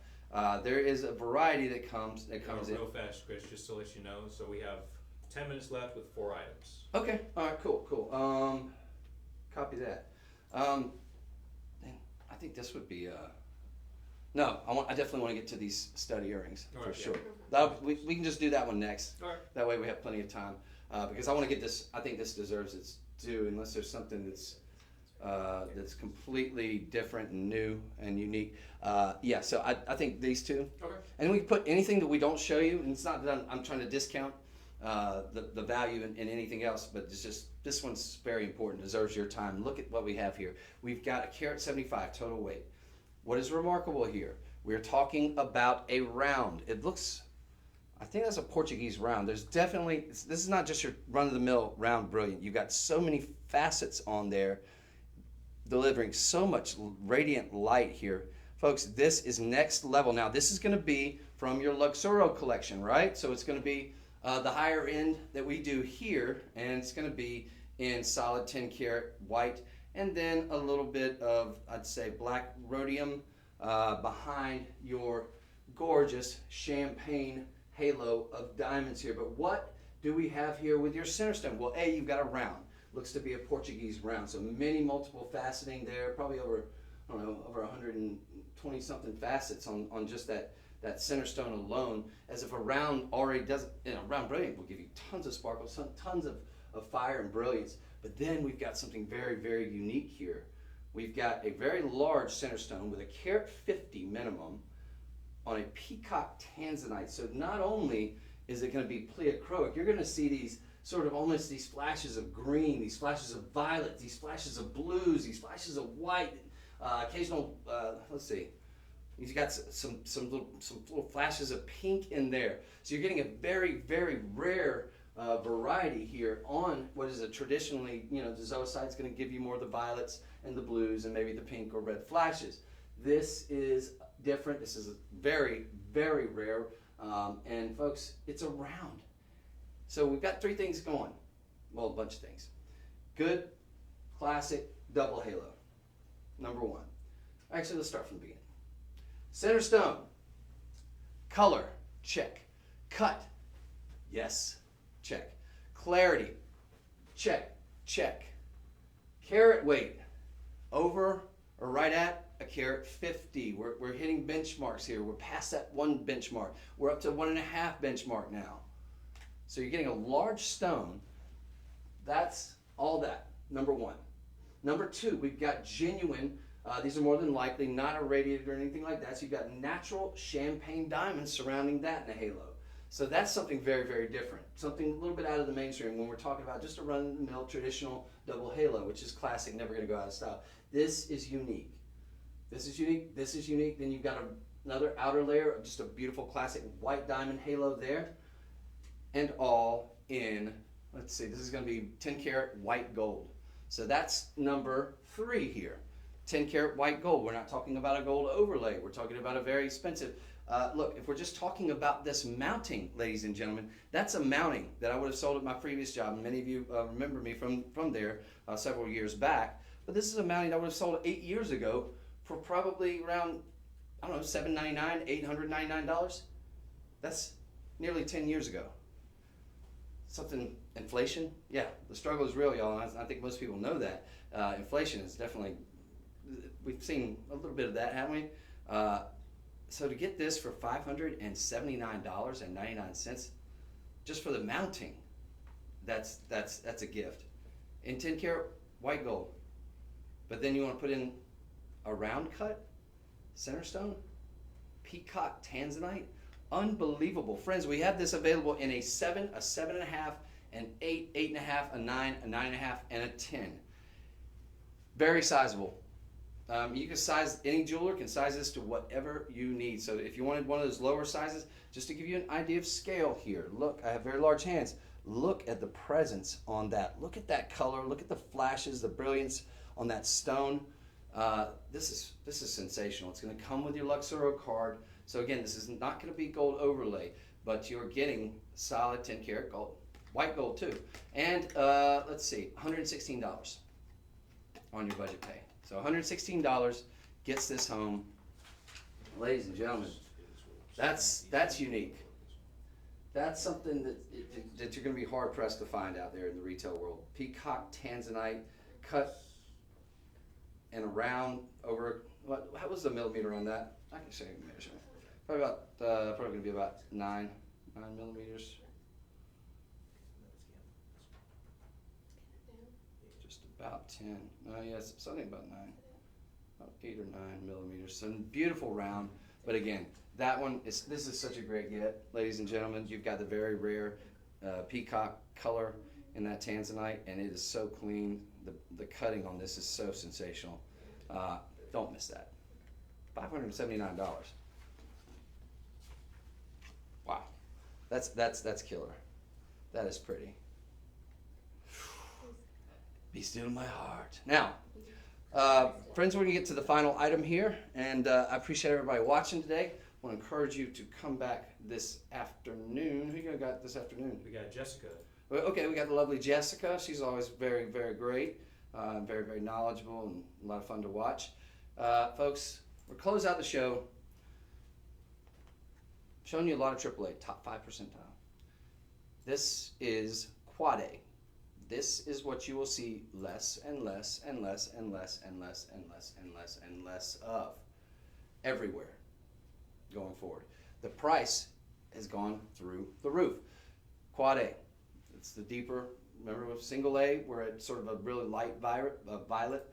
There is a variety that comes in. Real fast, Chris, just to let you know. So we have 10 minutes left with 4 items. Okay. All right. Cool. Copy that. I think this would be No, I definitely want to get to these stud earrings for Alright, yeah. sure. Okay. We can just do that one next. Alright. That way we have plenty of time. Because I want to get this, I think this deserves its due unless there's something that's completely different and new and unique. Yeah, so I think these two. Okay. And we can put anything that we don't show you, and it's not that I'm trying to discount the value in anything else, but it's just, this one's very important, deserves your time. Look at what we have here. We've got a carat 75 total weight. What is remarkable here? We're talking about a round. It looks, I think that's a Portuguese round. There's definitely, this is not just your run-of-the-mill round brilliant. You've got so many facets on there, delivering so much radiant light here. Folks, this is next level. Now, this is going to be from your Luxuro collection, right? So it's going to be the higher end that we do here, and it's going to be in solid 10 karat white, and then a little bit of, I'd say, black rhodium behind your gorgeous champagne halo of diamonds here. But what do we have here with your center stone? Well, A, you've got a round. Looks to be a Portuguese round, so many multiple faceting there, probably over, I don't know, over 120 something facets on just that center stone alone, as if a round already does, a round brilliant will give you tons of sparkle, tons of fire and brilliance. But then we've got something very, very unique here. We've got a very large center stone with a carat 50 minimum on a peacock tanzanite. So not only is it going to be pleochroic, you're going to see these sort of almost these flashes of green, these flashes of violet, these flashes of blues, these flashes of white, occasional, let's see, you've got some little flashes of pink in there. So you're getting a very, very rare variety here on what is a traditionally, the zoisite's going to give you more of the violets and the blues and maybe the pink or red flashes. This is different. This is very, very rare. And folks, it's a round. So we've got three things going. Well, a bunch of things. Good, classic, double halo. Number one. Actually, let's start from the beginning. Center stone. Color, check. Cut, yes, check. Clarity, check, check. Carat weight, over or right at a carat 50. We're hitting benchmarks here. We're past that one benchmark. We're up to 1.5 benchmark now. So you're getting a large stone. That's all that, number one. Number two, we've got genuine, these are more than likely not irradiated or anything like that. So you've got natural champagne diamonds surrounding that in a halo. So that's something very, very different. Something a little bit out of the mainstream when we're talking about just a run-of-the-mill traditional double halo, which is classic, never gonna go out of style. This is unique. This is unique, this is unique. Then you've got another outer layer of just a beautiful classic white diamond halo there. And all in, let's see, this is going to be 10 karat white gold. So that's number three here. 10 karat white gold. We're not talking about a gold overlay. We're talking about a very expensive. Look, if we're just talking about this mounting, ladies and gentlemen, that's a mounting that I would have sold at my previous job. And many of you remember me from there several years back. But this is a mounting I would have sold 8 years ago for probably around, I don't know, $799, $899. That's nearly 10 years ago. Something, inflation? Yeah, the struggle is real, y'all. I think most people know that. Inflation is definitely, we've seen a little bit of that, haven't we? So to get this for $579.99, just for the mounting, that's a gift. In 10 karat white gold. But then you want to put in a round cut, center stone, peacock tanzanite. Unbelievable. Friends, we have this available in a 7, a 7.5, an 8, 8.5, a 9, a 9.5, and a 10. Very sizable. You can size, any jeweler can size this to whatever you need. So if you wanted one of those lower sizes, just to give you an idea of scale here, look, I have very large hands. Look at the presence on that. Look at that color. Look at the flashes, the brilliance on that stone. This is sensational. It's going to come with your Luxuro card. So again, this is not going to be gold overlay, but you're getting solid 10 karat gold, white gold too. And let's see, $116 on your budget pay. So $116 gets this home. Ladies and gentlemen, that's unique. That's something that you're going to be hard pressed to find out there in the retail world. Peacock tanzanite cut and around over How was the millimeter on that? I can show you a measurement. Probably gonna be about 9 millimeters. Just about 10. Yes, something about 9. About 8 or 9 millimeters. So beautiful round. But again, this is such a great get, ladies and gentlemen. You've got the very rare peacock color in that Tanzanite, and it is so clean. The cutting on this is so sensational. Don't miss that. $579. Wow, that's killer. That is pretty. Be still my heart. Now, friends, we're gonna get to the final item here, and I appreciate everybody watching today. I want to encourage you to come back this afternoon. Who you got this afternoon? We got Jessica. Okay, we got the lovely Jessica. She's always very, very great, very, very knowledgeable, and a lot of fun to watch. Folks, we'll close out the show showing you a lot of AAA, top 5 percentile. This is Quad A. This is what you will see less and less and less and less and less and less and less and less of everywhere going forward. The price has gone through the roof. Quad A, it's the deeper, remember with single A, we're at sort of a really light violet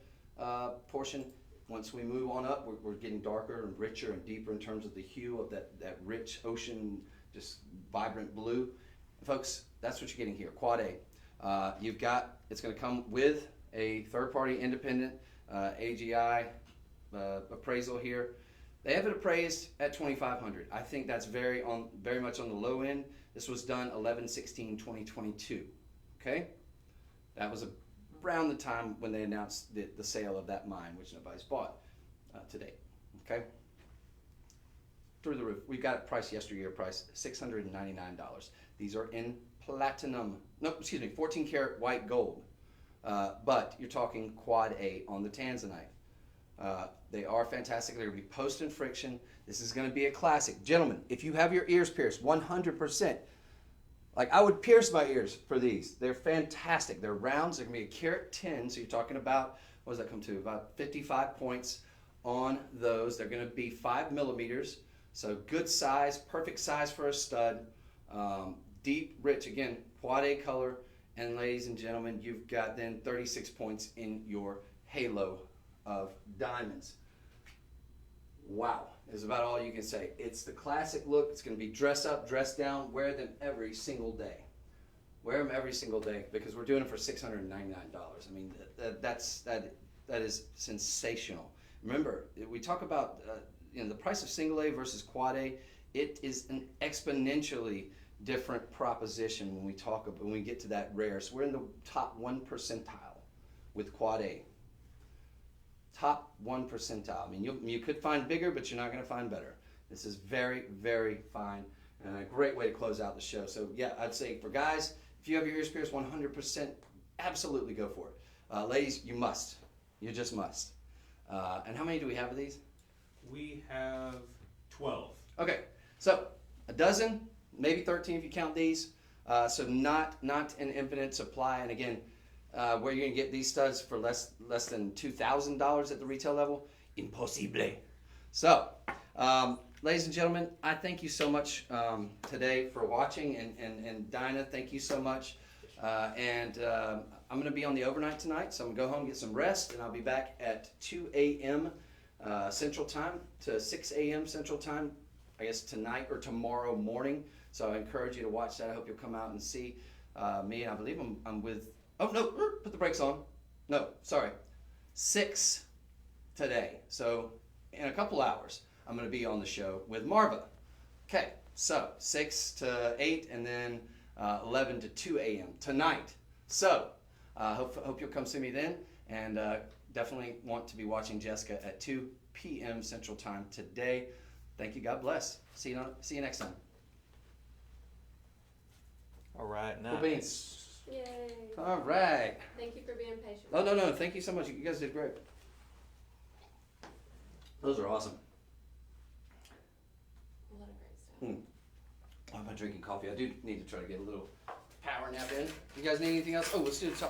portion. Once we move on up, we're getting darker and richer and deeper in terms of the hue of that rich ocean, just vibrant blue. And folks, that's what you're getting here, Quad A. It's going to come with a third-party independent AGI appraisal here. They have it appraised at $2,500. I think that's very much on the low end. This was done 11/16/2022. Okay, that was around the time when they announced the sale of that mine, which nobody's bought to date. Okay, through the roof. We got it priced yesteryear, priced $699. These are in platinum. No, excuse me, 14 karat white gold. But you're talking Quad A on the Tanzanite. They are fantastic. They're going to be post and friction. This is going to be a classic. Gentlemen, if you have your ears pierced, 100%. Like, I would pierce my ears for these. They're fantastic. They're rounds. They're going to be a carat 10. So you're talking about, what does that come to? About 55 points on those. They're going to be 5 millimeters. So good size, perfect size for a stud. Deep, rich, again, Quad A color. And ladies and gentlemen, you've got then 36 points in your halo of diamonds. Wow, is about all you can say. It's the classic look. It's going to be dress up, dress down, wear them every single day. Wear them every single day because we're doing it for $699. I mean, that is sensational. Remember, we talk about the price of single A versus Quad A. It is an exponentially different proposition when we get to that rare. So we're in the top 1 percentile with Quad A. Top 1 percentile. I mean, you could find bigger, but you're not going to find better. This is very, very fine and a great way to close out the show. So yeah, I'd say for guys, if you have your ears pierced, 100%, absolutely go for it. Ladies, you must. You just must. And how many do we have of these? We have 12. Okay, so a dozen, maybe 13 if you count these. So not an infinite supply. And again, where you're going to get these studs for less than $2,000 at the retail level? Impossible. So, ladies and gentlemen, I thank you so much today for watching. And Dinah, thank you so much. I'm going to be on the overnight tonight, so I'm going to go home and get some rest. And I'll be back at 2 a.m. Central Time to 6 a.m. Central Time, I guess tonight or tomorrow morning. So I encourage you to watch that. I hope you'll come out and see me. I believe I'm with... Oh, no, put the brakes on. No, sorry. 6 today. So in a couple hours, I'm going to be on the show with Marva. Okay, so 6 to 8 and then 11 to 2 a.m. tonight. So hope you'll come see me then. And definitely want to be watching Jessica at 2 p.m. Central Time today. Thank you. God bless. See you next time. All right, now. Cool beans. Yay. All right. Thank you for being patient. Oh, no. Thank you so much. You guys did great. Those are awesome. A lot of great stuff. I'm not drinking coffee. I do need to try to get a little power nap in. You guys need anything else? Oh, let's do the top.